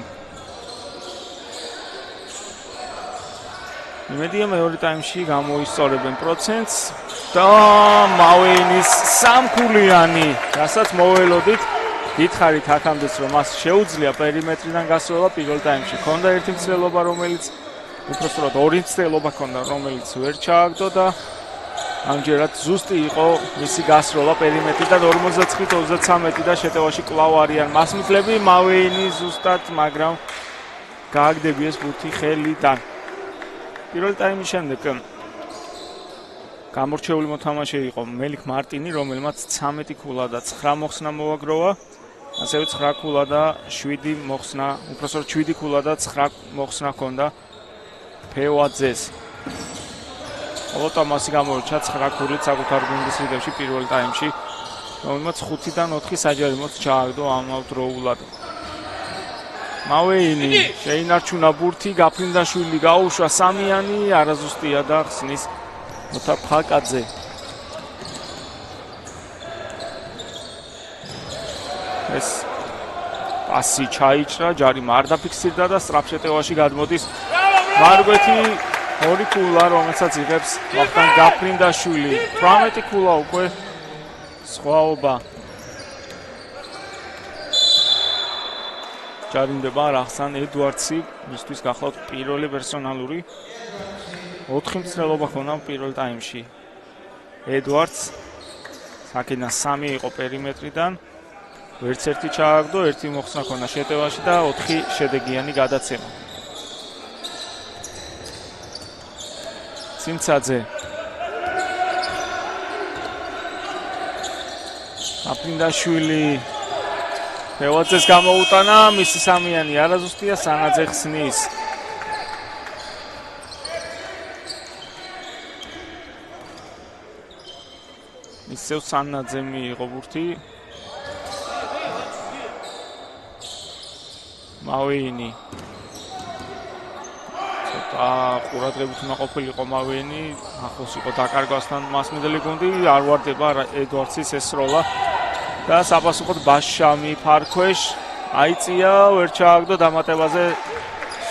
იმედია მეორე ტაიმში გამოისწორებენ პროცენტს და მავეინის სამქულიანი, რასაც მოველოდით. გითხარით აქამდეც რომ მას შეუძლია პერიმეტრიდან გასვლა პირველ ტაიმში. ქონდა ერთი მცდელობა, რომელიც უпростоრად ორი მცდელობა ქონდა, რომელიც ვერ ჩააგდო და ამჯერად ზუსტი იყო მისი გასროლა პერიმეტრიდან 59-33 და შეტევაში კვლავ არიან მასმთლები, მავეინი ზუსტად, მაგრამ გააგდები ეს ბურთი ხელიდან. პირველი ტაიმის შემდეგ გამორჩეული მოთამაშე იყო მელიქ მარტინი, რომელმაც 13 ქულა და 9 მოხსნა მოაგროვა. ასევე 9 ქულა და 7 მოხსნა, უпроსტოდ 7 ქულა და 9 მოხსნა ჰქონდა ფევაძეს. ხოლო თამაში გამორჩა 9 ქულით საკუთარ გუნდის რიგებში პირველ ტაიმში, რომელმაც 5-დან 4 საჯარი მოც ჩააგდო ამავდროულად. მავეინი შეინარჩუნა ბურთი, გაფრინდაშვილი გაუშვა სამიანი, არაზუსტია და ხსნის მოთა ფაკაძე. ეს პასი ჩაიჭრა, ჯარი არ დაფიქსირდა და სწრაფშეტევაში გადმოდის მარგვეთი ორი ქულა, რომელსაც იღებს ვახტანგ გაფრინდაშვილი. 18 ქულა უკვე სხვაობა. ჯარიმდება რახსან ედვარდსი, მისთვის გახლავთ პირველი პერსონალური 4 მცდელობა ხონა პირველ ტაიმში. ედვარდს საკენა 3 იყო პერიმეტრიდან. ვერც ერთი ჩააგდო, ერთი მოხსნა ქონა შეტევაში და 4 შედეგიანი გადაცემა. ცინცაძე. აფრინდაშვილი ფევაძეს გამოუტანა, მისი სამიანი არაზუსტია, სანაძე ხსნის. ისევ სანაძე მიიღო ბურთი. მავეინი. ცოტა ყურადღებით უნდა ყოფილიყო მავეინი, ახლოს იყო დაკარგვასთან მასმედელი გუნდი, არ ვარდება ედვარდსის ეს როლა. და საპასუხოდ ბაშამი ფარქვეშ აიწია, ვერ ჩააგდო დამატებაზე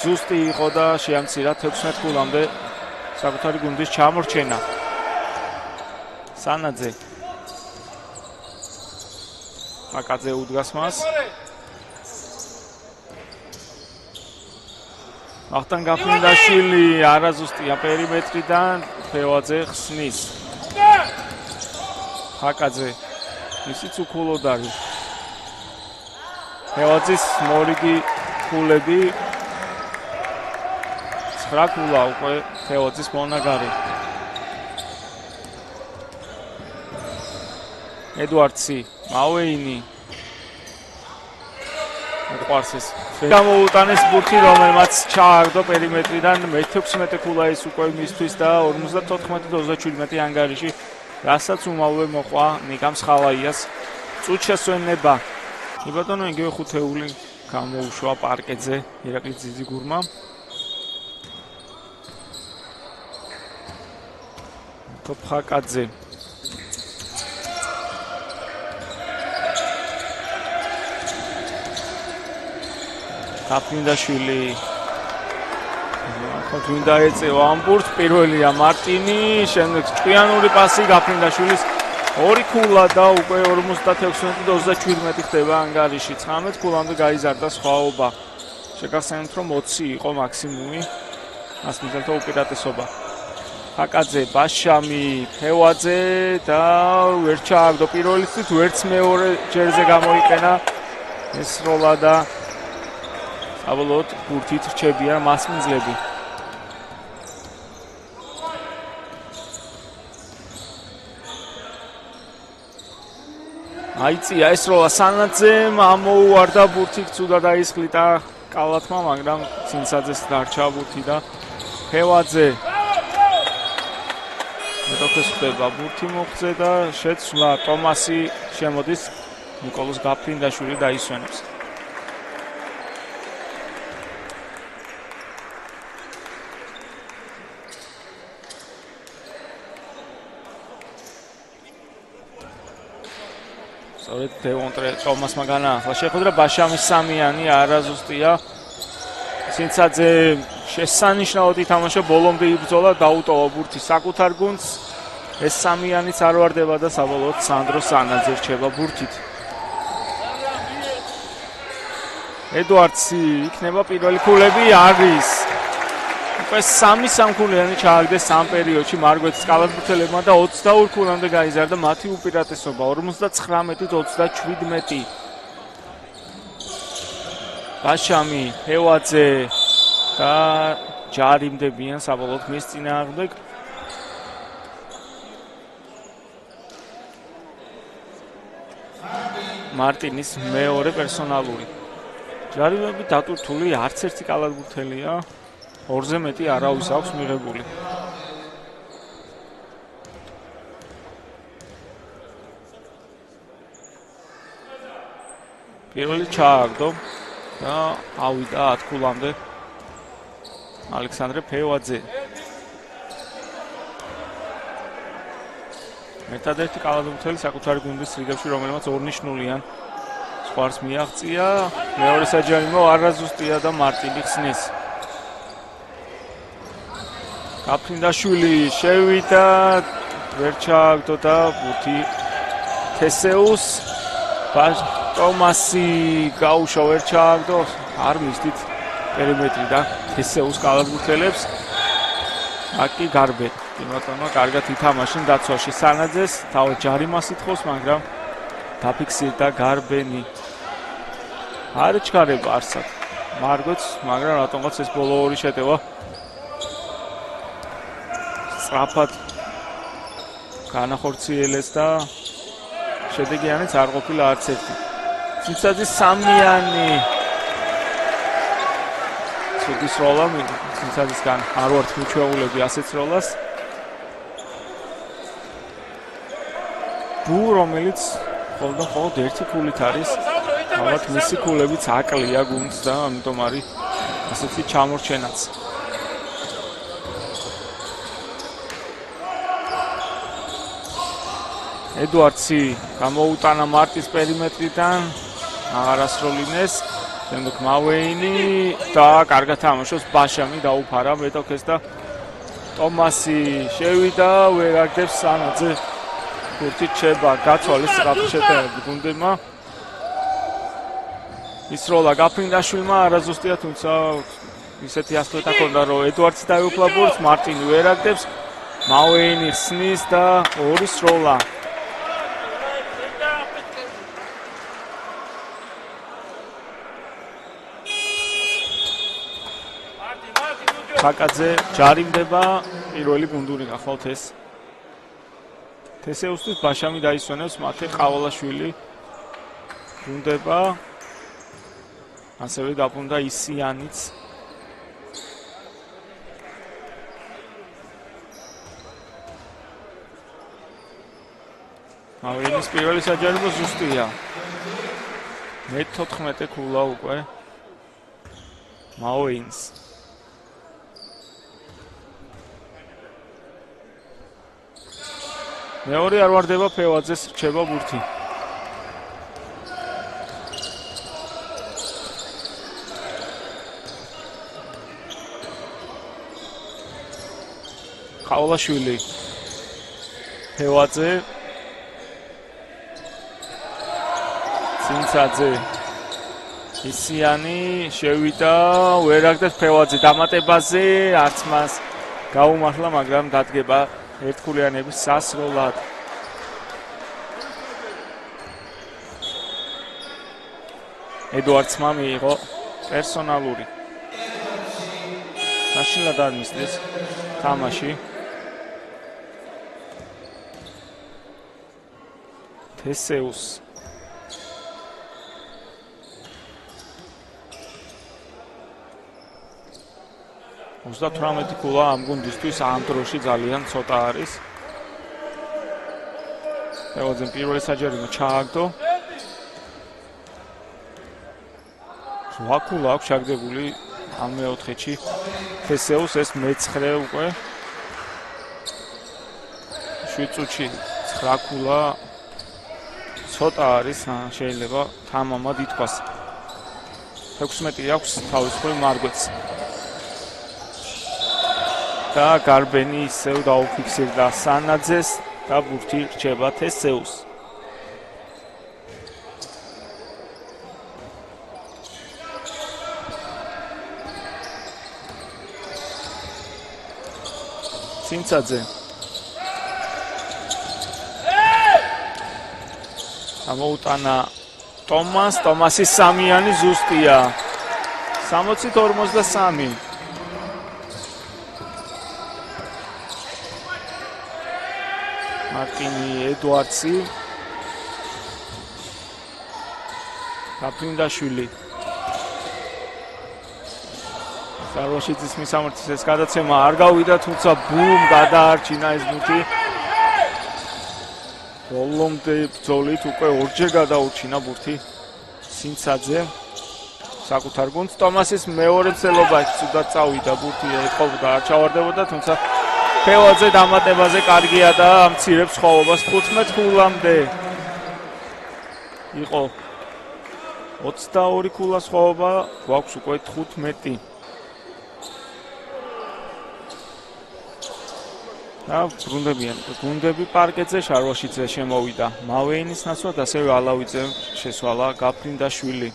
ზუსტი იყო და შეამცირა 16 ქულამდე საკუთარი გუნდის ჩამორჩენა. სანაძე. ფაკაძე უდგას მას. ვახტანგ გაფრინდაშვილი არაზუსტია პერიმეტრიდან, ფევაძე ხსნის. ფაკაძე ისიც უქულოდ არის. ფევაძის მორიგი ქულები 9 ქულა უკვე ფევაძის მონაგარი. ედვარდსი, მავეინი. უყვარს ეს. გამოუტანეს ბურთი, რომელმაც ჩააგდო პერიმეტრიდან, მე-16 ქულა ის უკვე მისთვის და 54-27 ანგარიში. რასაც უმალვე მოყვა ნიკამ სხალაიას წუთშესვენება. იბატონო იგივე ხუთეული გამოუშვა პარკეტზე ირაკლი ძიძიგურმა. თოფხაკაძე. გაფრინდაშვილი. თუნდა ეწევა ამ ბურთს, პირველია მარტინი, შემდეგ ჭკვიანური პასი გაფრინდაშვილის 2 ქულა და უკვე 56-27 ხდება ანგარიში. 19 ქულამდე გაიზარდა სხვაობა. შეგახსენებთ, რომ 20 იყო მაქსიმუმი მასმედელთა უპირატესობა. ფაკაძე, ბაშამი, ფევაძე და ვერ ჩააგდო პირველი წით, ვერც მეორე ჯერზე გამოიყენა ეს როლა და საბოლოოდ ბურთით რჩებიან მასმინძლები. აიწია ეს როლა სანაძემ, ამოუვარდა ბურთი, ცუდად აისხლიტა კალათმა, მაგრამ ცინცაძეს დარჩა ბურთი და ფევაძე. მეტოქეს ხდება ბურთი მოხზე და შეცვლა ტომასი შემოდის, ნიკოლოზ გაფრინდაშვილი დაისვენებს. სწორედ დევონტრე ტომასმა განაახლა შეხვედრა, ბაშამის სამიანი არაზუსტია. ცინცაძე შესანიშნავად ითამაშა, ბოლომდე იბრძოლა, დაუტოვა ბურთი საკუთარ გუნდს. ეს სამიანიც არ ვარდება და საბოლოოდ სანდრო სანაძე რჩება ბურთით. ედვარდსი იქნება პირველი ქულები, არის. უკვე 3 ქულიანი ჩააგდეს სამ პერიოდში მარგვეთის კალათბურთელებმა და 22 ქულამდე გაიზარდა მათი უპირატესობა 59-27. ბაშამი, ფევაძე, და ჯარიმდებიან საბოლოოდ მის წინააღმდეგ. მარტინის მეორე პერსონალური. ჯარიმები დატვირთული არც ერთი კალათბურთელია, ორზე მეტი არავის აქვს მიღებული. პირველი ჩააგდო და ავიდა 10 ქულამდე ალექსანდრე ფევაძე. ერთადერთი კალათბურთელი საკუთარი გუნდის რიგებში, რომელმაც ორნიშნულიან სხვას მიაღწია. მეორე საჯარიმო არაზუსტია და მარტინი ხსნის. გაფრინდაშვილი შევიდა, ვერ ჩააგდო და ბურთი თესეუს. ტომასი გაუშვა, ვერ ჩააგდო, არ მისდით პერიმეტრი და თესეუს კალათბურთელებს. აკი გარბე, იმათონა კარგად ითამაშენ დაცვაში სანაძეს, თავი ჯარიმას ითხოვს, მაგრამ დაფიქსირდა გარბენი. არ ჩქარება არსად. მარგოც, მაგრამ რატომღაც ეს ბოლო ორი შეტევა სწრაფად განახორციელეს და შედეგიანიც არ ყოფილა არც ერთი. ცინცაძის სამიანი ცუდის როლა ცინცაძისგან არ ვართ მიჩვეულები ასეთ როლას. ბუ რომელიც მხოლოდ ერთი ქულით არის, ალბათ მისი ქულებიც აკლია გუნდს და ამიტომ არის ასეთი ჩამორჩენაც. ედუარდსი გამოუტანა მარტის პერიმეტრიდან, აღარ ასროლინეს, შემდეგ მავეინი და კარგად თამაშობს ბაშამი დაუფარა მეტოქეს და ტომასი შევიდა, ვერ აგდებს სანაძე. ბურთი ჩება, გაცვალეს სწრაფი შეტევები გუნდებმა. ის როლა გაფრინდაშვილმა არაზუსტია, თუმცა ისეთი ასლეტა ქონდა, რომ ედუარდსი დაეუფლა ბურთს, მარტინი ვერ აგდებს, მავეინი ხსნის და ორის როლა. ხაკაძე ჯარიმდება, პირველი გუნდური გახვალთ ეს. თესეუსთვის ბაშამი დაისვენებს, მათე ყავალაშვილი გუნდება. ასევე დაბრუნდა ისიანიც. მავეინის პირველი საჯარიმო ზუსტია. მე-14 ქულა უკვე მავეინს. მეორე არ ვარდება ფევაძეს რჩება ბურთი. ყავალაშვილი ფევაძე ცინცაძე ისიანი შევიდა, ვერ აგდებს ფევაძე დამატებაზე, არც მას გაუმართლა, მაგრამ დადგება ერთქულიანების სასროლად. ედუარდსმა მიიღო პერსონალური. საშინლად არ მისდევს თამაში. თესეუს. ოცდა 18 ქულა ამ გუნდისთვის ამ დროში ძალიან ცოტა არის. ფევაძემ პირველი საჯარიმო ჩააგდო. 8 ქულა აქვს ჩაგდებული ამ მეოთხედში. თესეუს ეს მე-9 უკვე. 7 წუთში 9 ქულა ცოტა არის, შეიძლება თამამად ითქვას. 16 აქვს თავისუფლ მარგვეთს. და გარბენი ისევ დაუფიქსირდა სანაძეს და ბურთი რჩება თესეუს. ცინცაძე ამოუტანა ტომასის სამიანი ზუსტია. 60-43 მარტინი ედუარდსი გაფრინდაშვილი სარვაშიძის მისამართის ეს გადაცემა არ გავიდა, თუმცა ბუმ გადაარჩინა ეს მუქი ბოლომდე ბრძოლით უკვე ორჯერ გადაურჩინა ბურთი სინცაძე საკუთარ გუნდს. ტომასის მეორე მცდელობაში ცუდად წავიდა ბურთი, ეთყობდა, არ ჩავარდებოდა, თუმცა ფევაძე დამატებაზე კარგია და ამცირებს სხვაობას 15 ქულამდე იყო 22 ქულა სხვაობა, გვაქვს უკვე 15. და ბრუნდებიან გუნდები პარკეტზე, შარვაშიძე შემოვიდა მავეინის ნაცვლად, ასევე ალავიძე შესვალა გაფრინდაშვილი.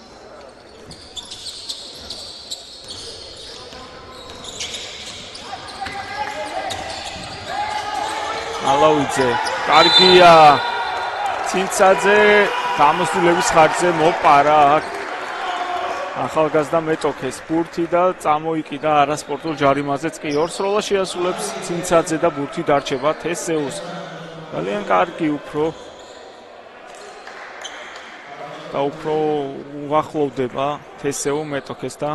ალავიძე კარგია ცინცაძე გამოსვლების ხარჯზე მოპარა აქ ახალგაზრდა მეტოქეს ბურთი და წამოიკიდა არასპორტულ ჯარიმაზეც კი ორ სროლას შეასრულებს ცინცაძე და ბურთი დარჩება თესეუს. ძალიან კარგი უფრო უახლოვდება თესეუ მეტოქეს და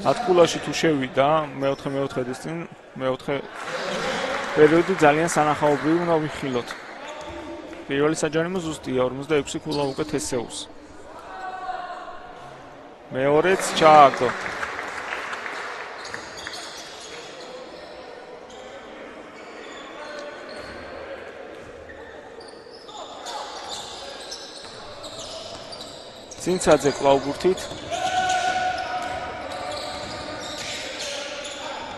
ათქულაში თუ შევიდა მეოთხე წინ მეოთხე პერიოდი ძალიან სანახაობრივი უნდა ვიხილოთ. პირველი საჯარიმო ზუსტია 46 ქულა უკვე თესეუს. მეორეც ჩააგდო. ცინცაძე კვლავ ბურთით.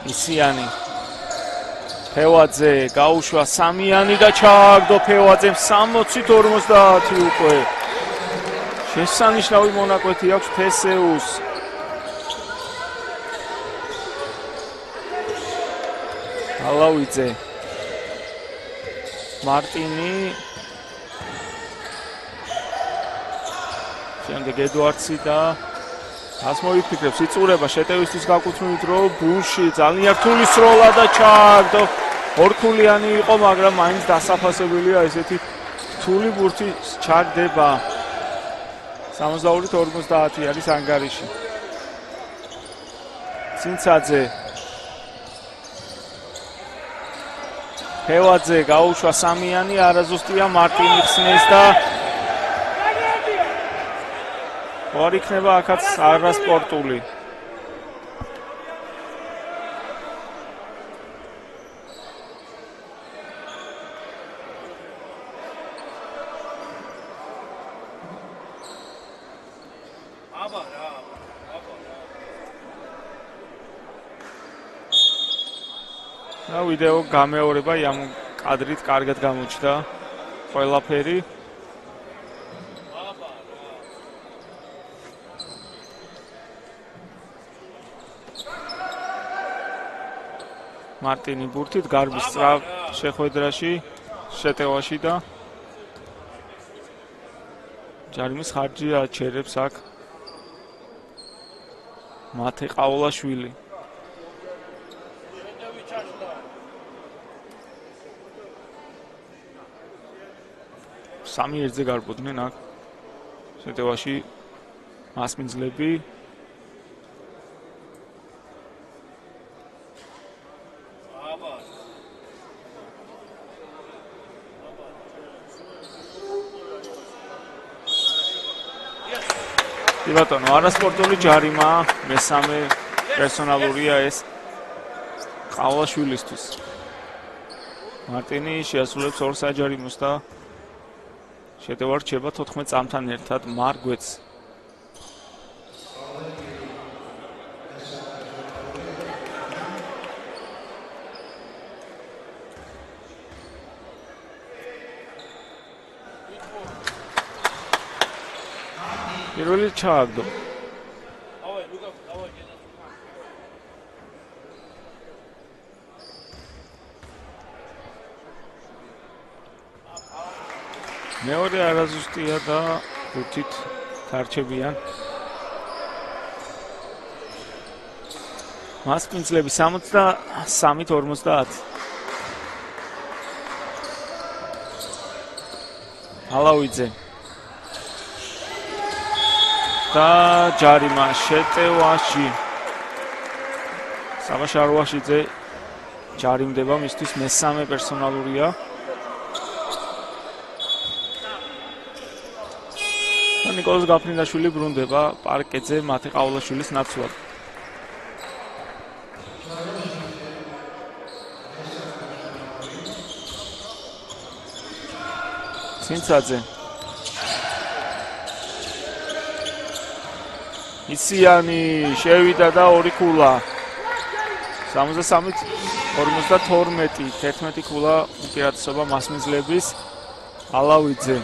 ისიანი ფევაძე გაუშვა სამიანი და ჩააგდო ფევაძემ 60-50 უკვე შესანიშნავი მონაკვეთი აქვს თესეუს. ალავიძე მარტინი შემდეგ ედუარდსი და ას მოიფიქრებს იწურება შეტევისთვის გაკუთვნილ დრო ბუში ძალიან რთული სროლა და ჩააგდო ორქულიანი იყო, მაგრამ მაინც დასაფასებელია ესეთი რთული ბურთი ჩაგდება 62-50 არის ანგარიში. ცინცაძე ფევაძე გაუშვა სამიანი, არაზუსტია მარტინი ხსნეს და არ იქნება აქაც არასპორტული. და ვიდეო გამეორება ამ კადრით კარგად გამოჩნდა ყველაფერი. მარტინი ბურთით გარბის სწრაფ შეხვედრაში, შეტევაში და ჯარიმის ხარჯი აჩერებს აქ მათე ყავლაშვილი. სამი ერთზე გარბოდნენ აქ შეტევაში მასმინძლები. ბატონო, არასპორტული ჯარიმა, მესამე პერსონალურია ეს ყავლაშვილისთვის. მარტინი შეასრულებს ორ საჯარიმოს და შეტევა რჩება 14 წამთან ერთად მარგვეც. პირველი ჩააგდო. მეორე არაზუსტია და ბურთით დარჩებიან. მასპინძლები 63-50. ალავიძე და ჯარიმა შეტევაში. საბაშ არვაშიძე ჯარიმდება, მისთვის მესამე პერსონალურია. ნიკოლოზ გაფრინდაშვილი ბრუნდება პარკეტზე მათე ყავლაშვილის ნაცვლად. ცინცაძე იციანი შევიდა და 2 ქულა 63-52 11 ქულა უპირატესობა მასპინძლების. ალავიძე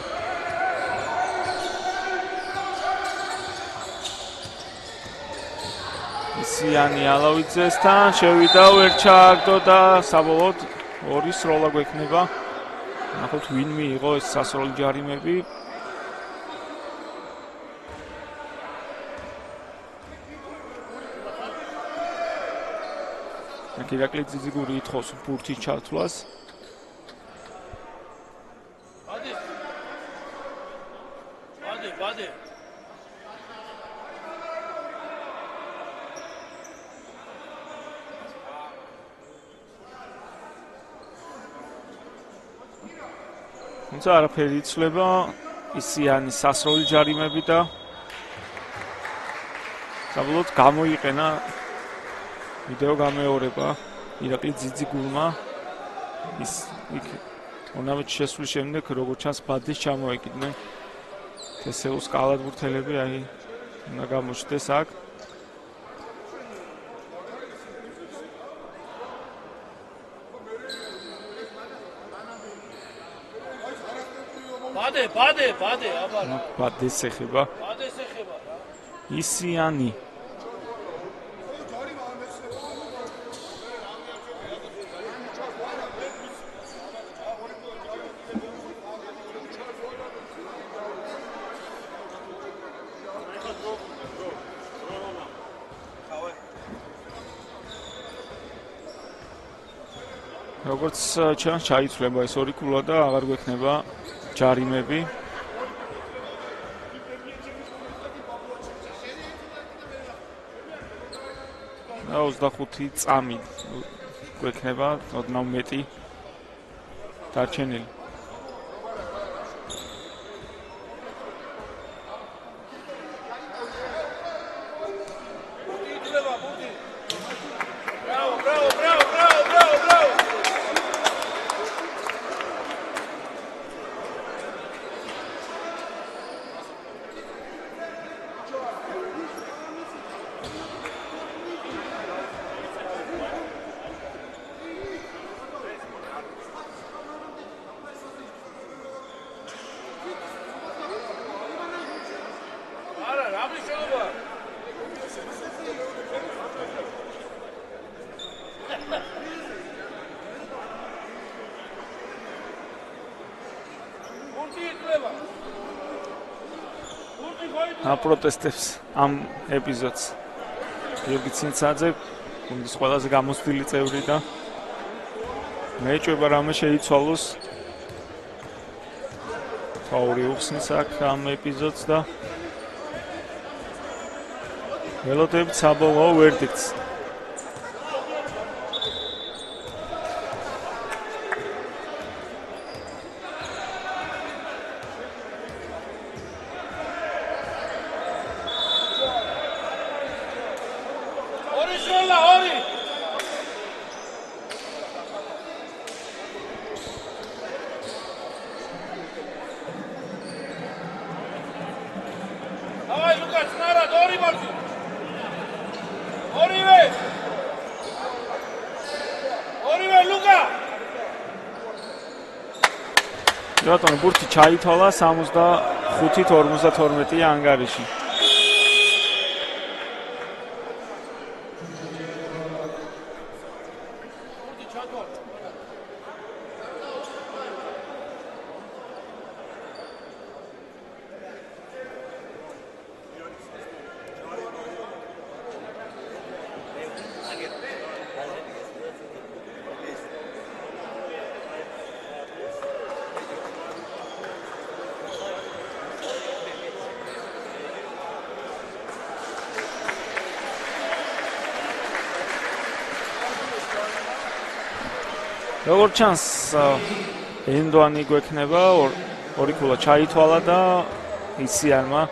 იციანი ალავიძესთან შევიდა, ვერ ჩააგდო და საბოლოოდ 2 სროლა გვექნება. ნახოთ ვინ მიიღო ეს სასროლი ჯარიმები. ირაკლი ძიძიგური ითხოვს ბურთის ჩათვლას. ბადე თუმცა არაფერი იცვლება, ისიანი სასროლი ჯარიმები და საბოლოოდ გამოიყენა ვიდეო გამეორება ირაკლი ძიძიგურმა. ის იქ 12 შესვლის შემდეგ როგორც ჩანს ბადის ჩამოეკიდნენ თესეუს კალათბურთელები, აი უნდა გამოჩნდეს აქ. ბადე აბა ბადეს ეხება ისიანი როგორც ჩანს ჩაიცვლება ეს 2 ქულა და აღარ გვექნება ჯარიმები. და 25 წამი გვექნება, ოდნავ მეტი დარჩენილი. აპროტესტებს ამ ეპიზოდს გიორგი ცინცაძე, გუნდის ყველაზე გამოცდილი წევრი და მეჭვება რამე შეიცვალოს. ფაული უხსნის აქ ამ ეპიზოდს და ველოდებით საბოლოო ვერდიქტს. რატომ ბურთი ჩაითვალა 65-52 ანგარიში. როგორც ჩანს, ენდვანი გვექნება, ორი ქულა ჩაითვალა და ისიანმა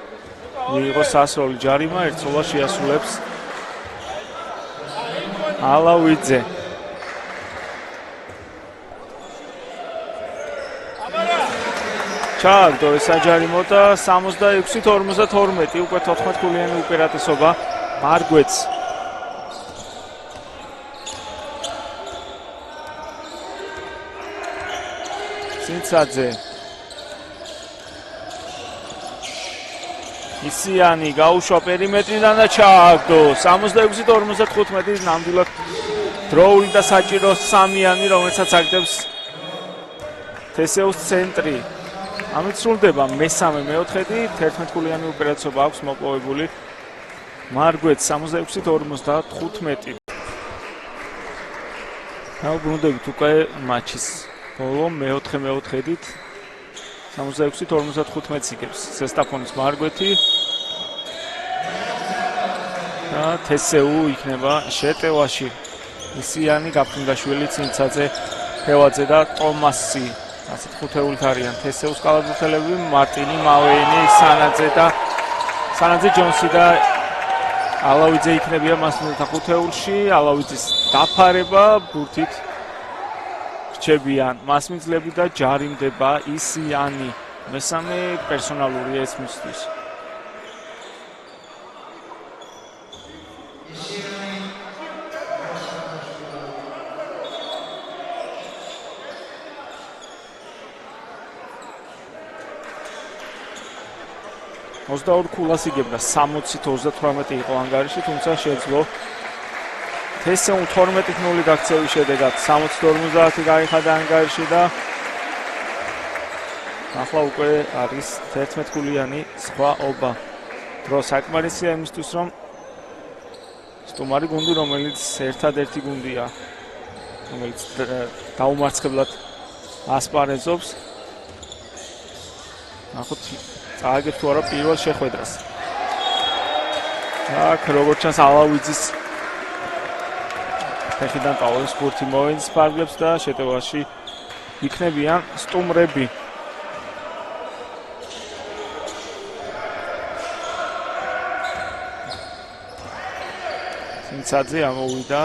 მიიღო სასროლი ჯარიმა, ერთსოლა შეასრულებს ალავიძე. ჩააგდო ეს საჯარიმო და 66-52 უკვე 14 ქულიანი უპირატესობა მარგვეთს. სინცაძე ისიანი გაუშვა პერიმეტრიდან და ჩააგდო 66-55 ნამდვილად დროული და საჭირო სამიანი, რომელსაც აგდებს თესეუს ცენტრი. ამით სრულდება მესამე-მეოთხედი, 11 ქულიანი უპირატესობა აქვს მოპოვებული მარგვეთს 66-55. დაუბრუნდებით უკვე მატჩის ბოლო მეოთხედით 66-55 იგებს სესტაფონის მარგვეთი და თესეუ იქნება შეტევაში. ისიანი, გაფრინდაშვილი, ცინცაძე, ფევაძე და ტომასი. ასეთ ხუთეულით არიან თესეუს კალათბურთელები, მარტინი, მავეინი, სანაძე, ჯონსი და ალავიძე იქნებიან მასმედთა ხუთეულში. ალავიძის დაფარება ბურთით რჩებიან მასმიძლები და ჯარიმდება ისიანი. მესამე პერსონალური ეს მისთვის. ოცდაორ ქულას იგებდა 60-38 იყო ანგარიში, თუმცა შეძლო თესეუ 12-0 გაქცევის შედეგად 60-50 გაიხადა ანგარიში და ახლა უკვე არის 11 ქულიანი სხვაობა. დრო საკმარისია იმისთვის, რომ სტუმარი გუნდი, რომელიც ერთადერთი გუნდია, რომელიც დაუმარცხებლად ასპარეზობს, ნახოთ წააგებს თუ არა პირველ შეხვედრას. აქ როგორც ჩანს ალავიძის ფეხიდან პაულეს ბურთი მოვენს ფარგლებს და შეტევაში იქნებიან სტუმრები. სინცაძე ამოვიდა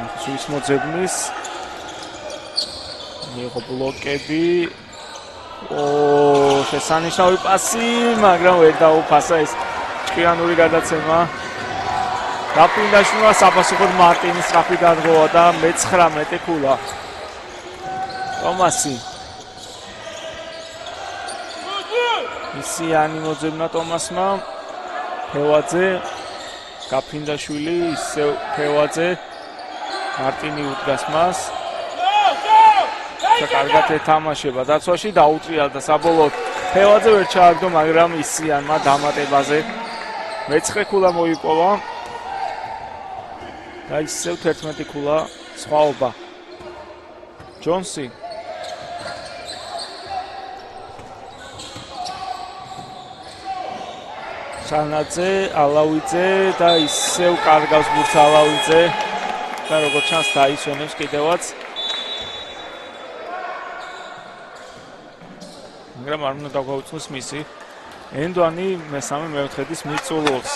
ახშის მოძებნის მიიღო ბლოკები. შესანიშნავი პასი, მაგრამ ვერ დაუფასა ეს ჭკვიანური გადაცემა. გაფრინდაშვილმა საფასუხოდ მარტინის სწრაფი დარღვევა და მე-19 ქულა. ტომასი. ისიანი მოძებნა ტომასმა. ფევაძე, გაფრინდაშვილი, ისევ ფევაძე. მარტინი უდგას მას. კარგად ეთამაშება დაცვაში, დაუტრიალდა საბოლოოდ ფევაძე ვერ ჩააგდო, მაგრამ ისიანმა დამატებაზე მე-19 ქულა მოიპოვა და ისევ 11 ქულა სხვაობა. ჯონსი სანაძე, ალავიძე და ისევ კარგავს ბურთს ალავიძე და როგორც ჩანს დაისვენებს კიდევაც. მაგრამ არ უნდა დაგვაუწყოს მისი ენდვანი მესამე-მეოთხედის მიწულობს.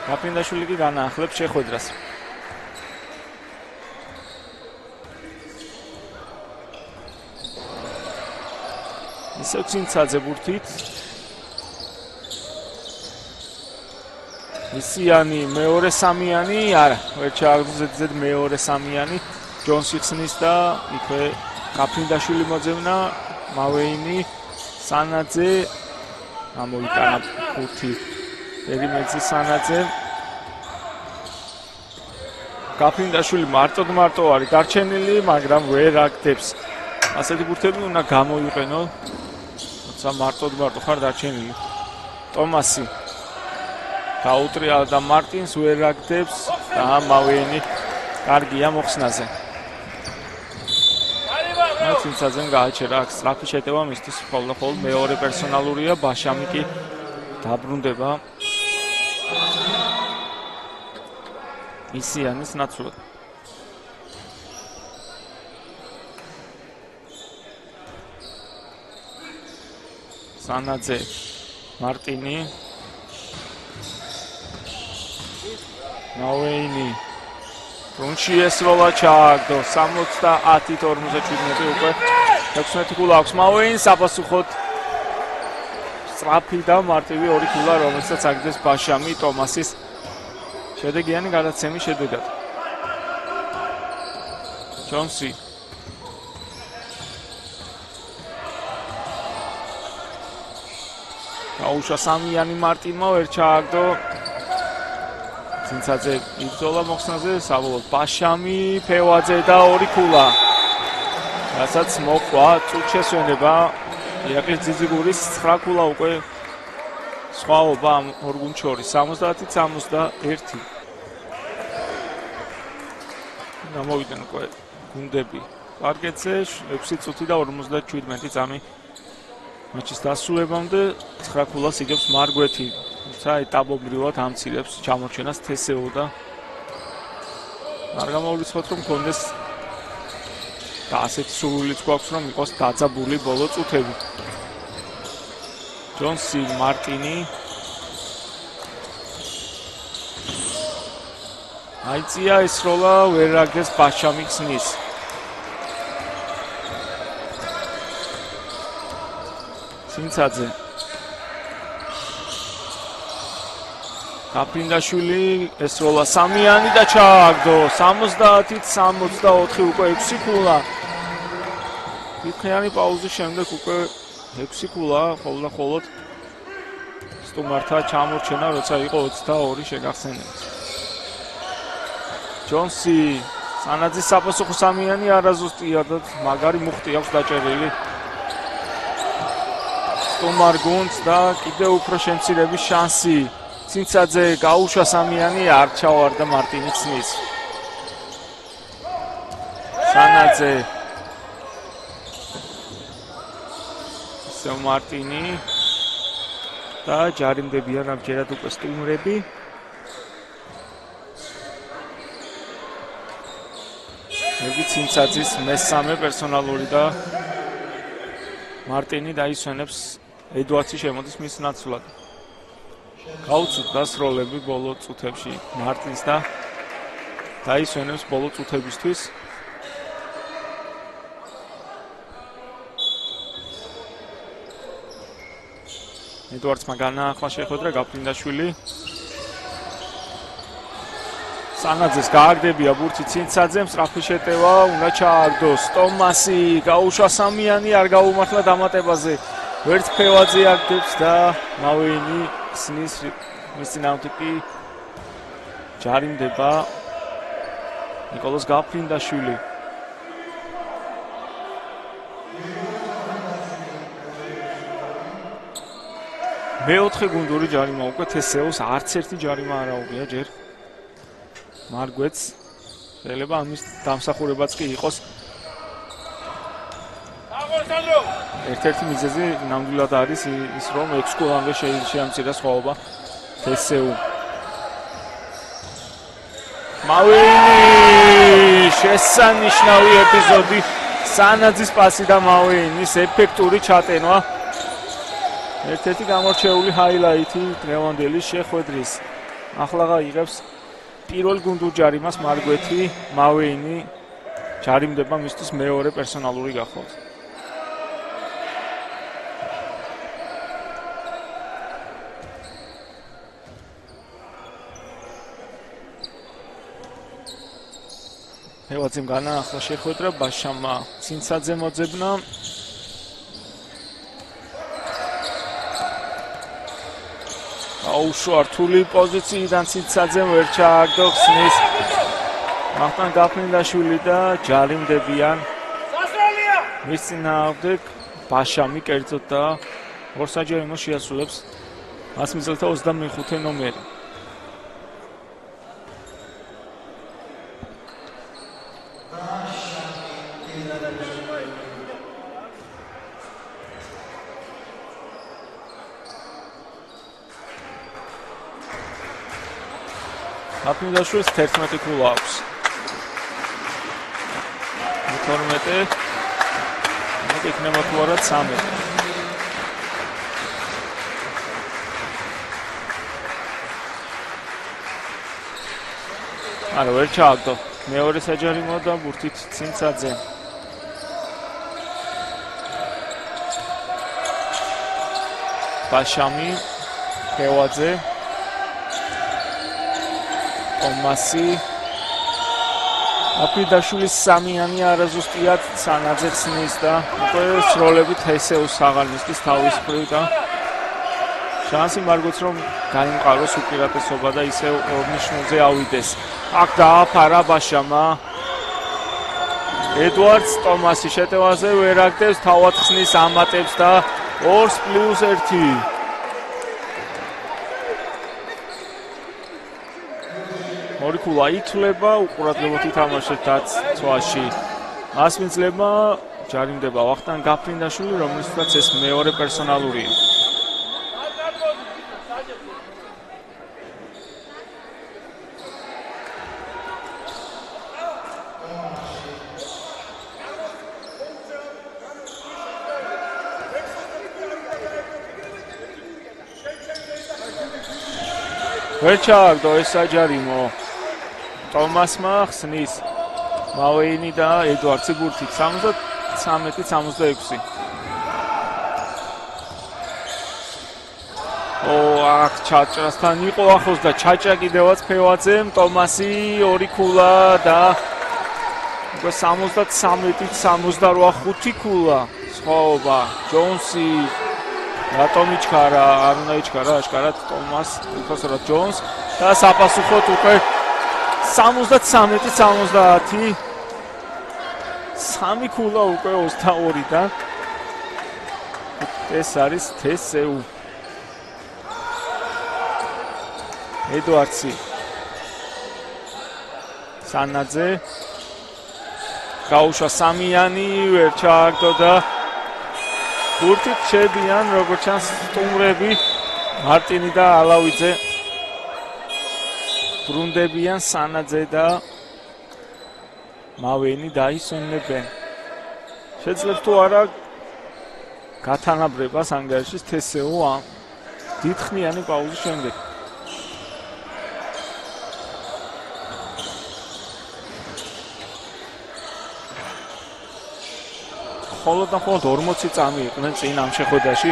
გაფრინდაშვილი კი განაახლებს შეხვედრას. ისევ ცინცაძე ბურთით. ისიანი მეორე სამიანი, არა, ვერ ჩააგზეთ მეორე სამიანი. ჯონსი ხსნის და იქვე გაფრინდაშვილი მოძებნა, მავეინი, სანაძე ამოიტანა ბურთი. პერიმეტრზე სანაძე. გაფრინდაშვილი მარტო არის დარჩენილი, მაგრამ ვერ აგდებს. ასეთი ბურთები უნდა გამოიყენო, თუმცა მარტო ხარ დარჩენილი. ტომასი დაუტრიალდა მარტინს, ვერ აგდებს და მავეინი კარგია მოხსნაზე. ცინცაძემ გააჩერა აქ სწრაფი შეტევა მისთვის მხოლოდ მეორე პერსონალურია ბაშამი კი დაბრუნდება ისიანის ნაცვლად სანაძე მარტინი ნაუეინი რუნჩი ესროლა ჩააგდო 70-57 უკვე 16 გოლა აქვს მაუეინს აპასუხოთ სწრაფი და მარტივი ორი გოლა რომელსაც აგდეს ბაშამი ტომასის შედეგიანი გადაცემის შედეგად ჯონსი გაუშვა სამიანი მარტინმა ვერ ჩააგდო ცინცაძე იბრძოლა მოხსნაზე საბოლოოდ ბაშამი ფევაძე და ორი გოლა რასაც მოყვა წუთ შესვენება ირაკლი ძიძიგურის 9 გოლა უკვე სხვაობა ამ ორ გუნდს შორის 70-61 გამოვიდნენ უკვე გუნდები პარკეტზე 6 წუთი და 57 წამი მაჩის დასრულებამდე 9 გოლას იგებს მარგვეთი თუმცა ეტაპობრივად ამცირებს ჩამორჩენას თესეო და არ გამოვლიცოთ რომ კონდეს და ასეთი სურვილიც გვაქვს რომ იყოს დაძაბული ბოლო წუთები ჯონსი მარტინი აიწია ეს როლა ვერ აგდეს ბაშამი ხსნის ცინცაძე გაფრინდაშვილი ეს როლა სამიანი და ჩააგდო 70-64 უკვე 6 გოლა იქნიანი პაუზის შემდეგ უკვე 6 გოლა ხოლმე სტუმართა ჩამორჩენა როცა იყო 22 შეგახსენებთ ჯონსი სანაძის საპასუხო სამიანი არაზუსტია და მაგარი მუხტი აქვს დაჭერილი სტუმარ გუნდს და კიდევ უფრო შემცირების შანსი ცინცაძე გაუშვა სამიანი არ ჩავარდა მარტინი ხსნის სანაძე მარტინი და ჯარიმდებიან ამჯერად უკვე სტუმრები ცინცაძის მესამე პერსონალური და მარტინი დაისვენებს ედვარდსი შემოდის მის ნაცვლად გაუწევთ დასროლები ბოლო წუთებში მარტინს და დაისვენებს ბოლო წუთებისთვის ედვარდსმა განაახლა შეხვედრა გაფრინდაშვილი სანაძეს გააგდებია ბურთი ცინცაძემ სწრაფი შეტევა უნდა ჩააგდოს ტომასი გაუშვა სამიანი არ გაუმართლა დამატებაზე ვერც ფევაძე აგდებს და მავეინი ხსნის მის წინააღმდეგ კი ჯარიმდება ნიკოლოზ გაფრინდაშვილი მეოთხე გუნდური ჯარიმა უკვე თესეოს არც ერთი ჯარიმა არ აუღია ჯერ მარგვეთს შეიძლება ამის დამსახურებაც კი იყოს ერთ-ერთი მიზეზი ნამდვილად არის ის რომ 6 გოლამდე შეამცირა სხვაობა თესეუ მავეინი შესანიშნავი ეპიზოდი სანაძის პასი და მავეინის ეფექტური ჩატენვა ერთ-ერთი გამორჩეული ჰაილაითი დღევანდელი შეხვედრის ახლა იღებს პირველ გუნდურ ჯარიმას მარგვეთი მავეინი ჯარიმდება მისთვის მეორე პერსონალური გახლავთ ფევაძემ განაახლა შეხვედრა ბაშამმა ცინცაძე მოძებნა აუშვა რთული პოზიციიდან ცინცაძემ ვერ ჩააგდო ხსნის მახტან გაფრინდაშვილი და ჯარიმდებიან მის წინააღმდეგ ბაშამი კერძოდ და ორ საჯარიმოს შეასრულებს მასმიზელთა 25 ნომერი გაფრინდაშვილს 11 ქულა აქვს. 12 იქნება თუ არა 13. არა ვერ ჩააგდო. მეორე საჯარიმო და ბურთით ცინცაძე. ბაშამი, ფევაძე, ომასი, აფრიდაშვილის სამიანი არაზუსტიად სანაძე ცნის და უკვე სროლებით ესეუს საღალნისკის თავის მხრივ და შანსი მარგოც რომ გაიმყაროს უპირატესობა და ისევ ორნიშნულზე ავიდეს. აქ დააფარა ბაშამა. ედვარდს ტომასი შეტევაზე ვერ აგდებს, თავად ხსნის ამატებს და 2+1. ორი ქულა ითვლება, უყურადღებოდ ითამაშეთ დაცვაში. მასმინძლებმა ჯარიმდება ვახტანგ გაფრინდაშვილი, რომელსაც ეს მეორე პერსონალურია. ვერ ჩააგდო ეს საჯარიმო. ტომასმა ხსნის მავეინი და ედვარდსი ბურთით 73-66. აქ ჩაჭრასთან იყო ახლოს და ჩაჭრა კიდევაც ფევაძემ. ტომასი ორი ქულა და უკვე 73-68 5 ქულა. სხვაობა ჯონსი რატომ იჩქარა, არ უნდა იჩქარა აშკარად ტომას, უბრალოდ ჯონს და საპასუხოდ უკვე 73-70. 3 ქულა უკვე 22-დან. ეს არის თესეუ. ედვარდსი. სანაძე. გაუშვა სამიანი, ვერ ჩააგდო და ბურთით შეებიან როგორც ჩანს სტუმრები მარტინი და ალავიძე. ბრუნდებიან სანაძე და მავენი დაისვენებენ. შეძლებს თუ არა გათანაბრებას ანგარიშის თესეო ამ დიდხნიანი პაუზის შემდეგ. მხოლოდ 40 წამი იყვნენ წინ ამ შეხვედრაში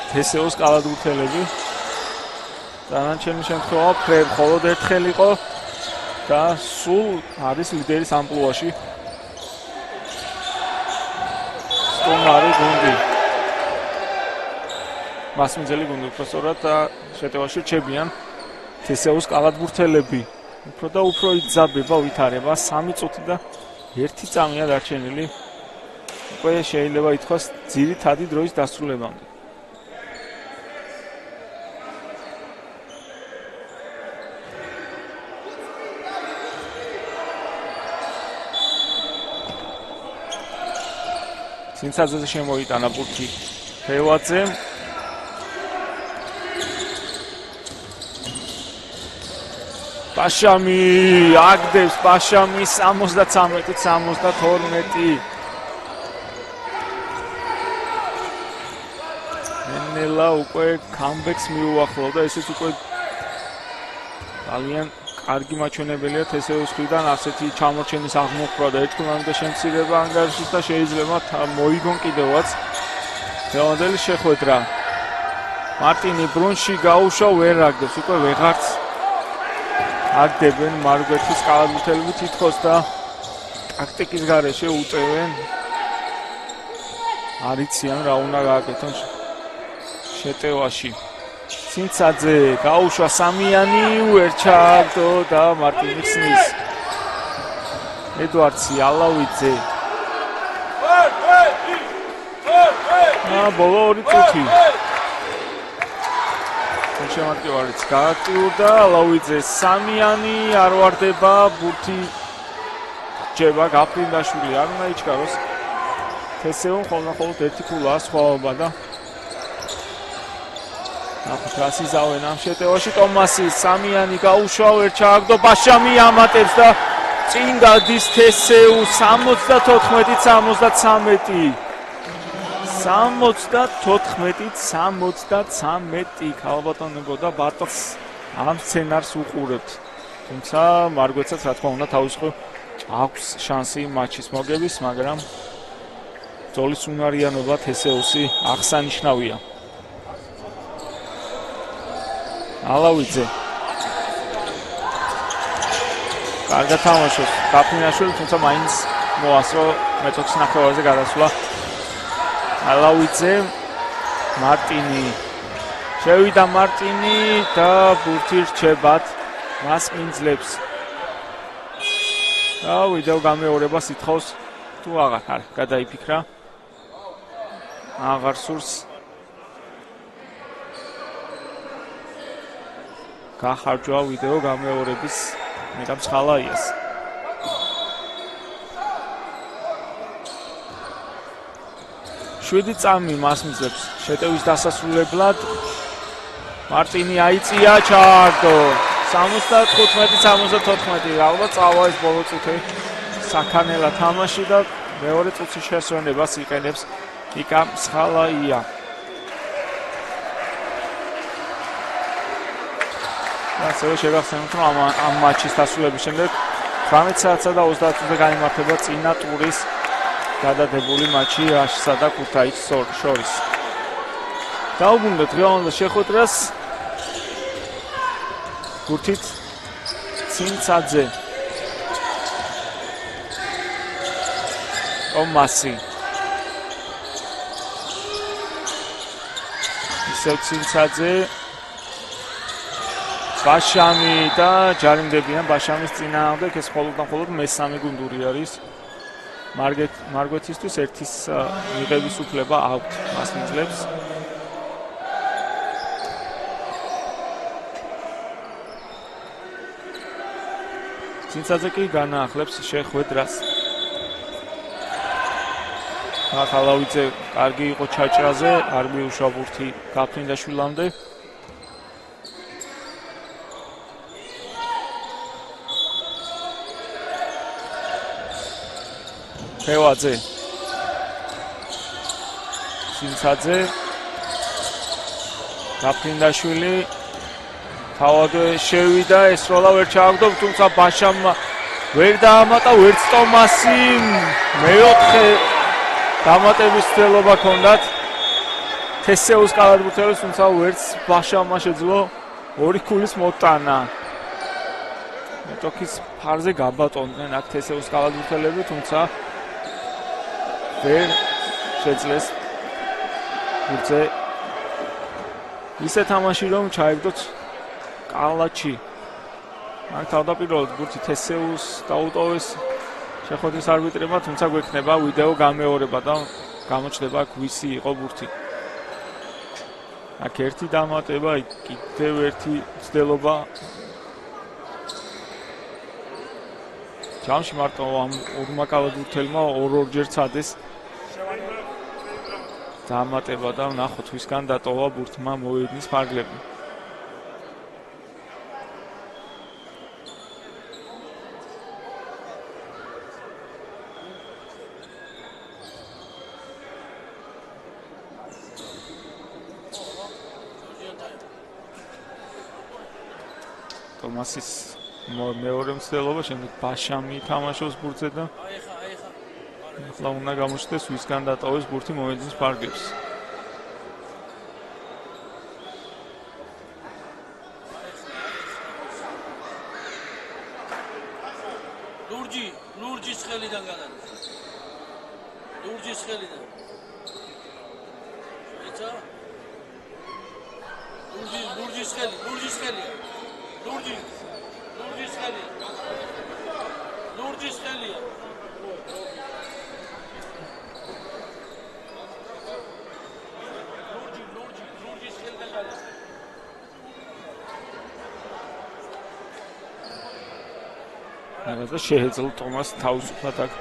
თესეოს კალათბურთელები. დანარჩენი შემთხვევა ფრედ მხოლოდ ერთხელ იყო და სულ არის ლიდერის ამპლუაში. სტუმარი გუნდი. მასმინძელი გუნდი უბრალოდ და შეტევაში რჩებიან თესეოს კალათბურთელები. უფრო და უფრო იძაბება ვითარება 3 წუთი და 1 წამია დარჩენილი. უკვე შეიძლება ითქვას ძირითადი დროის დასრულებამდე. ცინცაძეზე შემოიტანა ბურთი ფევაძემ. ბაშამი აგდებს, ბაშამი 73-72. ნელა უკვე კამბექს მიუახლოვდა, ესეც უკვე ძალიან კარგი მაჩვენებელია თესეოს მხრიდან ასეთი ჩამორჩენის აღმოფხვრა და ერთმანეთთან შემცირება ანგარიშის და შეიძლება მოიგონ კიდევაც დღევანდელი შეხვედრა. მარტინი ბრუნში გაუშვა, ვერ აგდებს, უკვე ვეღარც აგდებენ მარგვეთის კალათბურთელები თითქოს და ტაქტიკის გარეშე უწევენ. არიციან რა უნდა გააკეთონ შეტევაში. ცინცაძე გაუშვა სამიანი, ვერ ჩააგდო და მარტინი ხსნის. ედვარდსი, ალავიძე. ბოლო 2 წუთი. შემატკივარიც გააქტიურდა, ალავიძე სამიანი არ ვარდება, ბურთი ჯება გაფრინდაშვილი არ უნდა იჩქაროს. თესეო მხოლოდ 1 ქულაა სხვაობა და ნახოთ რა სიზავენ ამ შეტევაში ტომასი სამიანი გაუშვა ვერ ჩააგდო ბაშამი ამატებს და წინ გადის თესეუ 74-73 74-73 ქალბატონებო და ბატონს ამ სცენარს უყურებთ თუმცა მარგვეცაც რა თქმა უნდა თავისუფლ აქვს შანსი მატჩის მოგების მაგრამ ძოლის უნარიანობა თესეუსი აღსანიშნავია ალავიძე კარგად თამაშობს გაფრინაშვილი თუმცა მაინც მოასწრო მეტოქს ნახევარზე გადასვლა ალავიძე მარტინი შევიდა მარტინი და ბურთი რჩებათ მას მინძლებს და ვიდეო გამეორებას ითხოვს თუ აღარ გადაიფიქრა აღარ სურს გახარჯვა ვიდეო გამეორების მეტამ ხალაიას შვიდი წამი მას მისცემს შეტევის დასასრულებლად მარტინი აიწია ჩააგდო 75-74 ალბათ წავა ეს ბოლო წუთი საქანელა თამაში და მეორე წუთის შესვენებას იყენებს იკა მსხალაია ასევე შეგახსენებთ რომ ამ მატჩის დასრულების შემდეგ 18 საათსა და 30 წუთზე გაიმართება წინა ტურის გადადებული მატჩი აშსა და ქუთაისის შორის. დაუბრუნდეთ დღევანდელ შეხვედრას გურთით ცინცაძე ტომასი ისევ ცინცაძე ბაშამი და ჯარიმდებიან ბაშამის წინააღმდეგ ეს მხოლოდ მესამე გუნდური არის მარგვეთისთვის ერთის მიღების უფლება აქვთ მას მიძლებს ცინცაძე კი განაახლებს შეხვედრას ახალავიძე კარგი იყო ჩაჭრაზე არ მიუშვა ბურთი გაფრინდაშვილამდე ხევაძე ცინცაძე გაფრინდაშვილი თავად შევიდა ეს როლა ვერ ჩააგდო თუმცა ბაშამმა ვერ დაამატა ვერც ტომასი მეოთხე დამატების ცდილობა ჰქონდათ თესეუს კალათბურთელებს თუმცა ვერც ბაშამმა შეძლო ორი ქულის მოტანა მეტოქის ფარზე გაბატონდნენ აქ თესეუს კალათბურთელები თუმცა ვერ შეძლეს ბურთზე ისე თამაში რომ ჩაიგდოთ კალაჩი აქ თავდაპირველად ბურთი თესეუს დაუტოვეს შეხვედრის არბიტრებმა თუმცა გვექნება ვიდეო გამეორება და გამოჩნდება აქ ვისი იყო ბურთი აქ ერთი დამატება კიდევ ერთი ცდილობა ჯამში მარტო ამ ორმა კალათბურთელმა ორ-ორჯერ ცადეს დამატება და ნახოთ ვისგან დატოვა ბურთმა მოვიდნენ ფარგლები ტომასის მეორე მცდელობა შემდეგ ბაშამი თამაშობს ბურთზე და ახლა უნდა გამოჩნდეს ვისგან დატოვეს ბურთი მოვიდნენ ფარგლებს ლურჯის ხელიდან გადადის ლურჯის ხელიდან ეცა ლურჯის ხელია ლურჯის ხელია და შეეძლო ტომას თავისუფლად აქ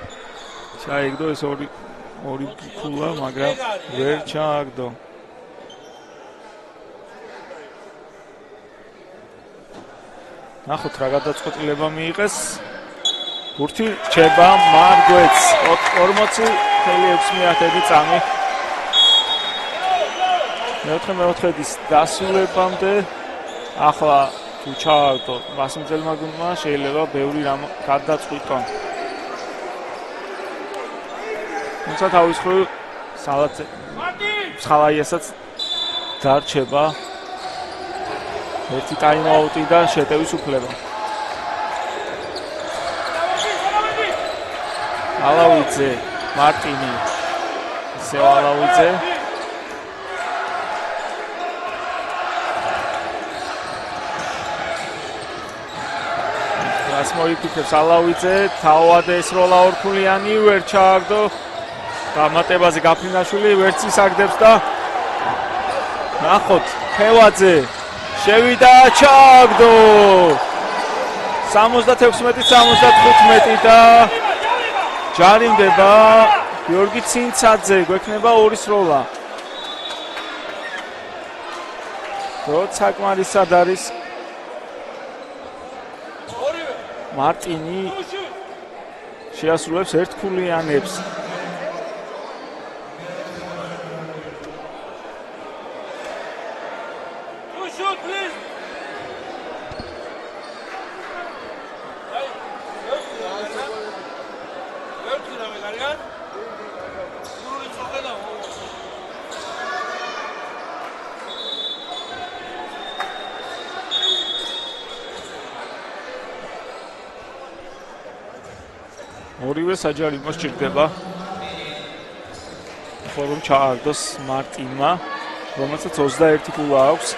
ჩაიგდო ეს ორი ქულა მაგრამ ვერ ჩააგდო ნახოთ რა გადაწყვეტილება მიიღეს. ბურთი რჩება მარგვეც 40.6 წამი. მეოთხედის დასრულებამდე ახლა თუ ჩაავდო მასმძელმა გუნდმა შეიძლება ბევრი რამ გადაწყვიტონ. თუმცა თავის მხრივ სალაიასაც დარჩება ერთი ტაიმაუტი და შეტევის უფლება. ალავიძე, მარტინი, ისევ ალავიძე. რას მოიფიქრებს ალავიძე, თავად ეს როლა ორქულიანი ვერ ჩააგდო. დამატებაზე გაფრინაშვილი ვერც ისაგდებს და ნახოთ, ხევაძე შევიდა ჩააგდო. 76-75 და ჯარიმდება გიორგი ცინცაძე, გვექნება ორი სროლა. როცა საკმარისად არის მარტინი შეასრულებს ერთქულიანებს. ორივე საჯარიმო სჭირდება ხომ ჩააგდოს მარტინმა, რომელსაც 21 ქულა აქვს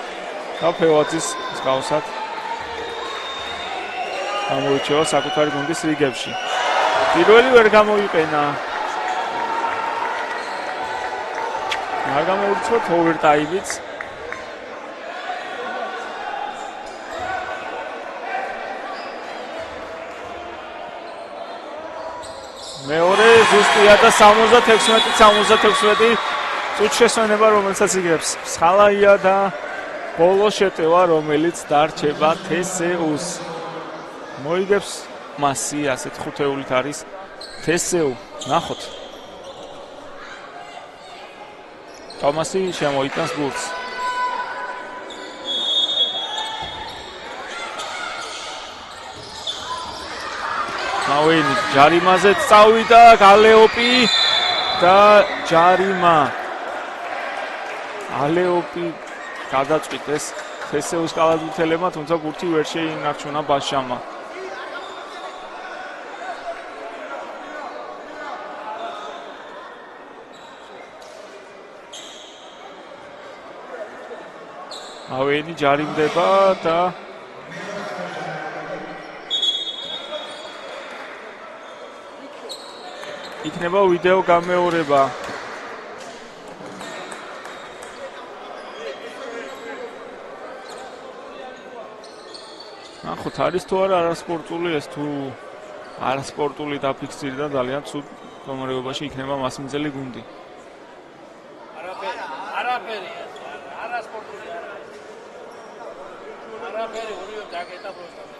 და ფევაძის მსგავსად გამოირჩევა საკუთარი გუნდის რიგებში. პირველი ვერ გამოიყენა. არ გამოირჩევა ოვერტაიმიც. მეორე ზუსტია და 76-76 წუთში შესვენება, რომელსაც იგებს სხალაია და ბოლო შეტევა, რომელიც დარჩება თესეუს. მოიგებს მასი, ასეთ ხუთეულით არის თესეუ. ნახოთ. თომასი შემოიტანს გულს. მავენი ჯარიმაზე წავიდა გალეოპი და ჯარიმა. ალეოპი გადაწყვიტეს თესეუს კალათბურთელებმა, თუმცა ბურთი ვერ შეინარჩუნა ბაშამა. მავენი ჯარიმდება და იქნება ვიდეო გამეორება. ნახოთ არის თუ არა არასპორტული, ეს თუ არასპორტული დაფიქსირდა ძალიან ცუდ მდგომარეობაში იქნება მასმძელი გუნდი. არაფერი არასპორტული არაფერი ორივე დაგეტა პროსტა.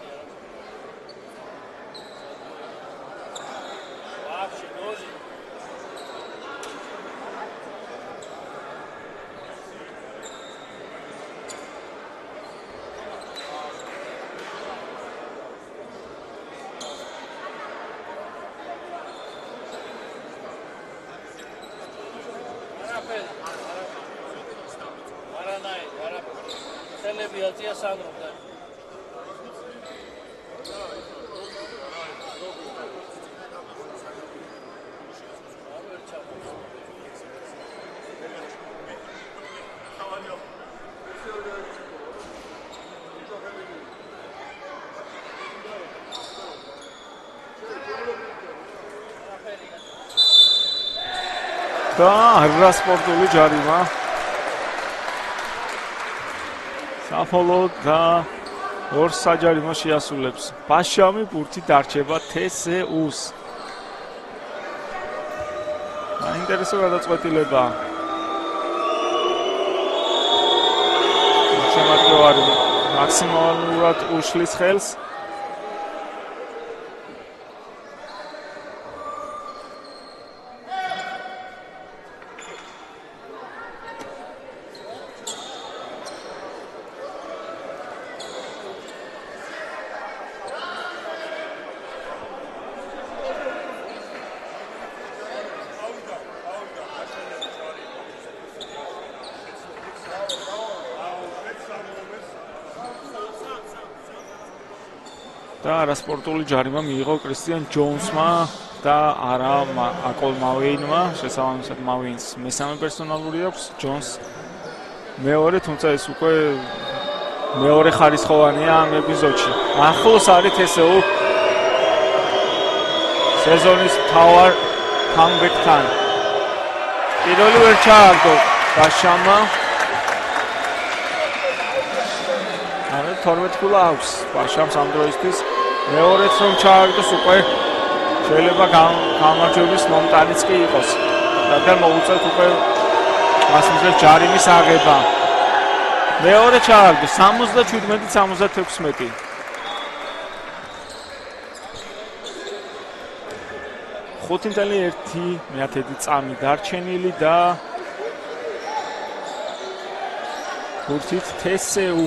Telebiyatı sanırım. და არასპორტული ჯარიმა. საფოლოდ და ორ საჯარიმო შეასრულებს. ბაშამი ბურთი დარჩება თესეუს. საინტერესო გადაწყვეტილება. შემადგენლობარი მაქსიმალურად უშლის ხელს. და არასპორტული ჯარიმა მიიღო კრისტიან ჯოუნსმა და არა აკოლ მავეინმა, შესაბამისად მავეინს მესამე პერსონალური აქვს, ჯონს მეორე, თუმცა ეს უკვე მეორე ხარისხოვანია ამ ეპიზოდში. ახლოს არის TSU სეზონის მთავარ კამბეკთან. პირველი ვერ ჩააგდო ბაშამა. 12 ქულა აქვს ბაშამს ამ დროისთვის. მეორეც რომ ჩააგდოს უკვე შეიძლება გამარჯვების მომტანიც კი იყოს. რადგან მოუწევთ უკვე მასმიზერ ჯარიმის აღება. მეორე ჩააგდო 77-76. 5.1 წამი დარჩენილი და გურთით TSU.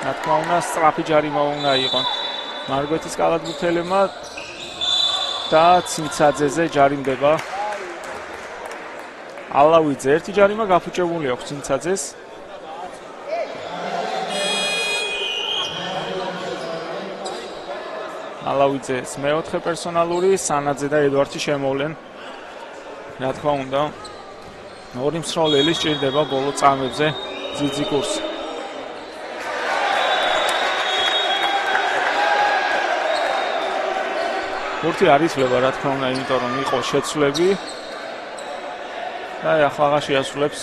რა თქმა უნდა, სწრაფი ჯარიმა უნდა იყოს. მარგვეთის კალათბურთელებმა და ცინცაძეზე ჯარიმდება. ალავიძე ერთი ჯარიმა გაფუჭებული აქვს ცინცაძეს. ალავიძეს მეოთხე პერსონალური, სანაძე და ედვარდი შემოვლენ. რა თქმა უნდა, ორი მსროლელი სჭირდება ბოლო წამებზე ძიძიკურს. გურთი არ იცვლება, რა თქმა უნდა, იმიტომ რომ იყო შეცვლები. და ახლა შეასრულებს